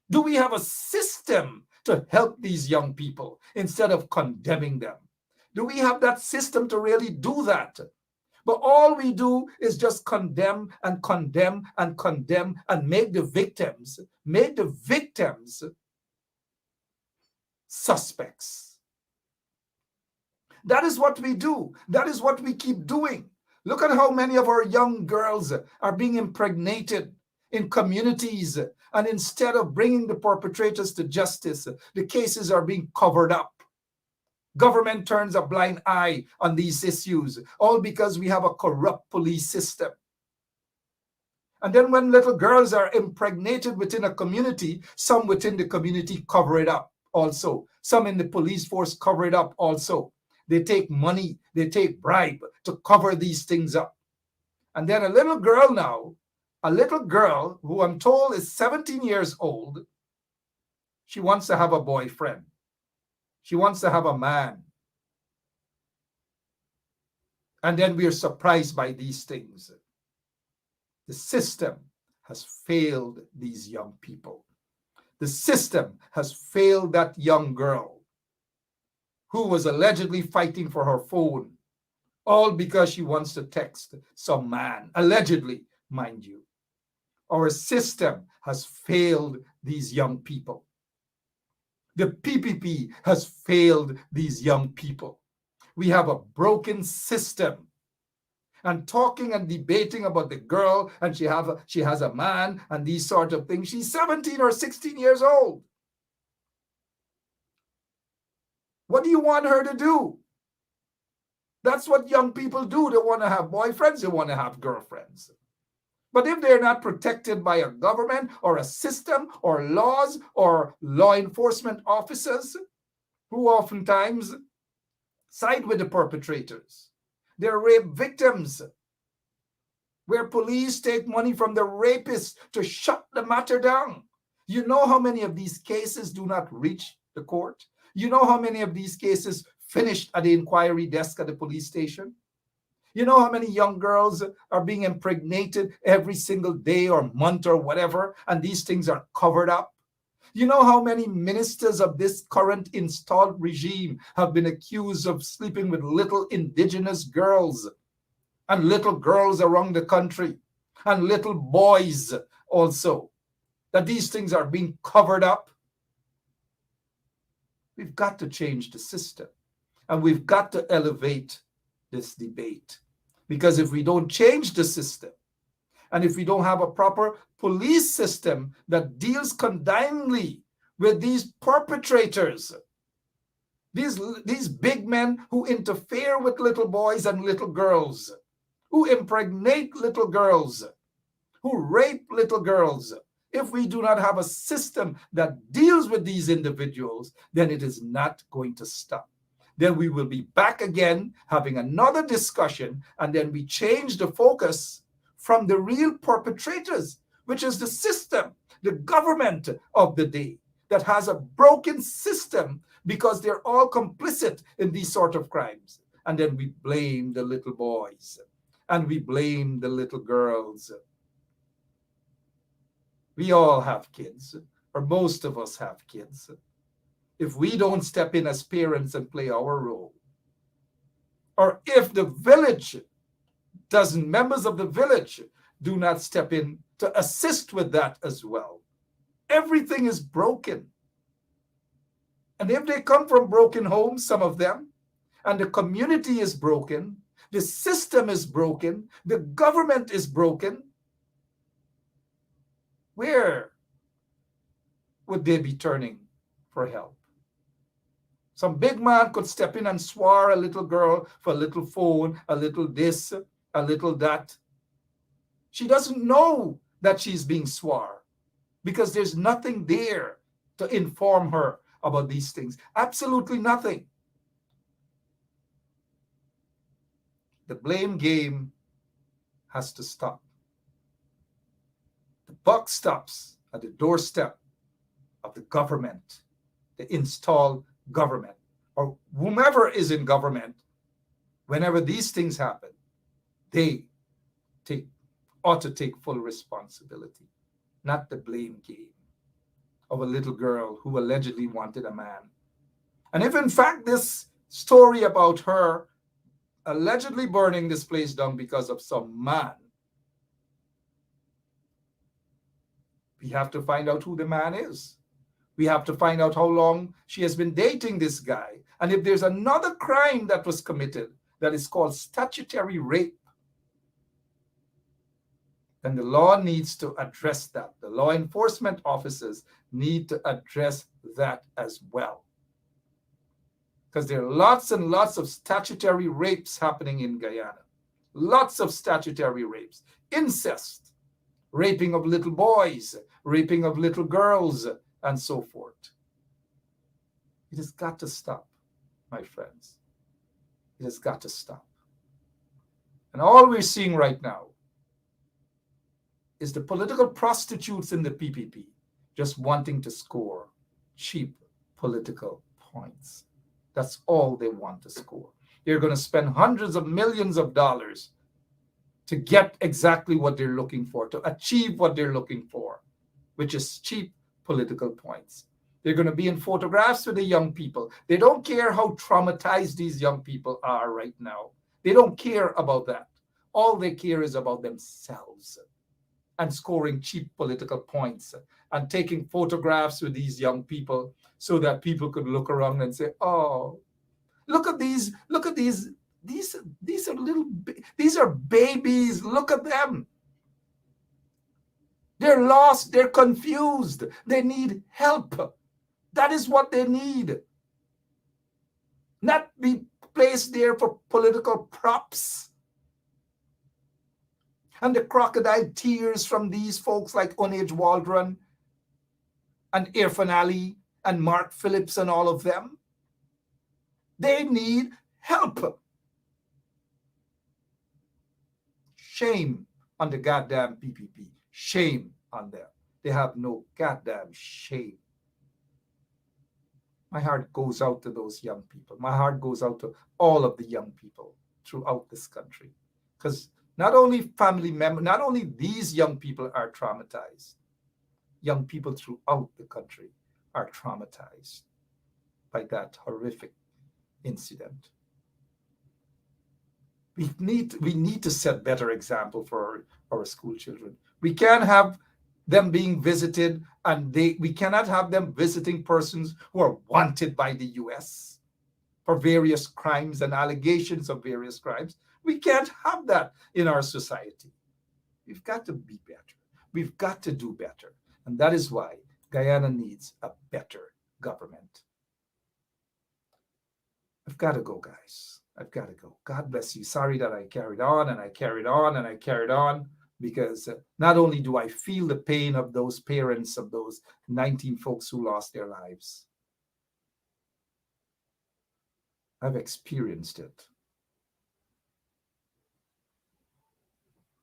Speaker 3: Do we have a system to help these young people instead of condemning them? Do we have that system to really do that? But all we do is just condemn and condemn and condemn and make the victims suspects. That is what we do. That is what we keep doing. Look at how many of our young girls are being impregnated in communities, and instead of bringing the perpetrators to justice, the cases are being covered up. Government turns a blind eye on these issues, all because we have a corrupt police system. And then when little girls are impregnated within a community, some within the community cover it up also. Some in the police force cover it up also. They take money, they take bribe to cover these things up. And then a little girl who I'm told is 17 years old, she wants to have a boyfriend. She wants to have a man. And then we are surprised by these things. The system has failed these young people. The system has failed that young girl who was allegedly fighting for her phone, all because she wants to text some man, allegedly, mind you. Our system has failed these young people. The PPP has failed these young people. We have a broken system. And talking and debating about the girl and she has a man and these sort of things. She's 17 or 16 years old. What do you want her to do? That's what young people do. They want to have boyfriends. They want to have girlfriends. But if they're not protected by a government or a system or laws or law enforcement officers who oftentimes side with the perpetrators, they're rape victims, where police take money from the rapists to shut the matter down. You know how many of these cases do not reach the court? You know how many of these cases finished at the inquiry desk at the police station? You know how many young girls are being impregnated every single day or month or whatever, and these things are covered up? You know how many ministers of this current installed regime have been accused of sleeping with little indigenous girls and little girls around the country and little boys also, that these things are being covered up? We've got to change the system, and we've got to elevate this debate, because if we don't change the system, and if we don't have a proper police system that deals condignly with these perpetrators, these big men who interfere with little boys and little girls, who impregnate little girls, who rape little girls, if we do not have a system that deals with these individuals, then it is not going to stop. Then we will be back again having another discussion, and then we change the focus from the real perpetrators, which is the system, the government of the day that has a broken system because they're all complicit in these sort of crimes. And then we blame the little boys and we blame the little girls. We all have kids, or most of us have kids. If we don't step in as parents and play our role, or if the village members of the village do not step in to assist with that as well, everything is broken. And if they come from broken homes, some of them, and the community is broken, the system is broken, the government is broken, where would they be turning for help? Some big man could step in and swar a little girl for a little phone, a little this, a little that. She doesn't know that she's being swar because there's nothing there to inform her about these things. Absolutely nothing. The blame game has to stop. The buck stops at the doorstep of the government, the installed government, or whomever is in government, whenever these things happen, they ought to take full responsibility, not the blame game of a little girl who allegedly wanted a man. And if in fact this story about her allegedly burning this place down because of some man, we have to find out who the man is. We have to find out how long she has been dating this guy. And if there's another crime that was committed that is called statutory rape, then the law needs to address that. The law enforcement officers need to address that as well. Because there are lots and lots of statutory rapes happening in Guyana. Lots of statutory rapes. Incest, raping of little boys, raping of little girls, and so forth. It has got to stop, my friends. It has got to stop. And all we're seeing right now is the political prostitutes in the PPP just wanting to score cheap political points. That's all they want to score. They're going to spend hundreds of millions of dollars to get exactly what they're looking for, to achieve what they're looking for, which is cheap political points. They're going to be in photographs with the young people. They don't care how traumatized these young people are right now. They don't care about that. All they care is about themselves and scoring cheap political points and taking photographs with these young people so that people could look around and say, oh, look at these are babies. Look at them. They're lost. They're confused. They need help. That is what they need. Not be placed there for political props. And the crocodile tears from these folks like Onage Waldron and Irfan Ali and Mark Phillips and all of them. They need help. Shame on the goddamn PPP. Shame on them. They have no goddamn shame. My heart goes out to those young people. My heart goes out to all of the young people throughout this country. Because not only family members, not only these young people are traumatized, young people throughout the country are traumatized by that horrific incident. We need to set better example for our school children. We can't have them being visited and we cannot have them visiting persons who are wanted by the US for various crimes and allegations of various crimes. We can't have that in our society. We've got to be better. We've got to do better. And that is why Guyana needs a better government. I've got to go, guys. I've got to go. God bless you. Sorry that I carried on and I carried on and I carried on, because not only do I feel the pain of those parents of those 19 folks who lost their lives, I've experienced it.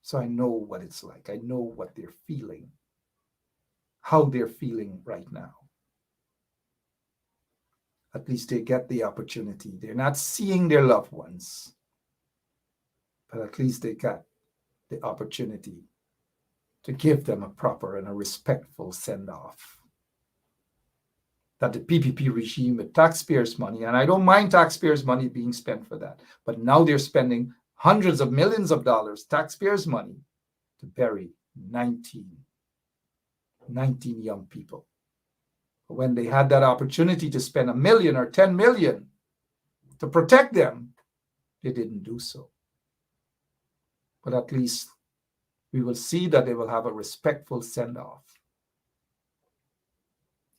Speaker 3: So I know what it's like. I know what they're feeling, how they're feeling right now. At least they get the opportunity. They're not seeing their loved ones, but at least they got the opportunity to give them a proper and a respectful send-off. That the PPP regime with taxpayers' money, and I don't mind taxpayers' money being spent for that, but now they're spending hundreds of millions of dollars, taxpayers' money, to bury 19 young people. When they had that opportunity to spend $1 million or 10 million to protect them, they didn't do so. But at least we will see that they will have a respectful send-off.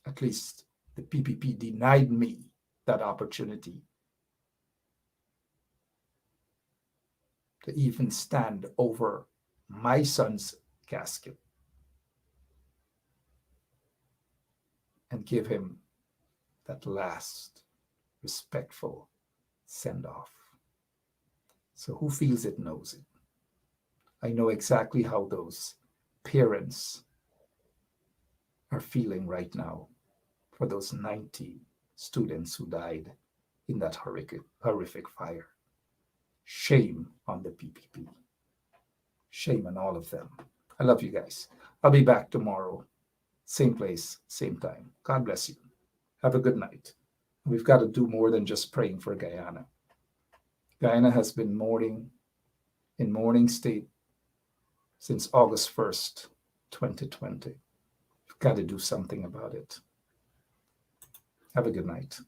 Speaker 3: At least the PPP denied me that opportunity to even stand over my son's casket and give him that last respectful send-off. So who feels it knows it. I know exactly how those parents are feeling right now. for those 90 students who died in that horrific fire. Shame on the PPP. Shame on all of them. I love you guys. I'll be back tomorrow. Same place, same time. God bless you. Have a good night. We've got to do more than just praying for Guyana. Guyana has been in mourning state since August 1st, 2020. We've got to do something about it. Have a good night.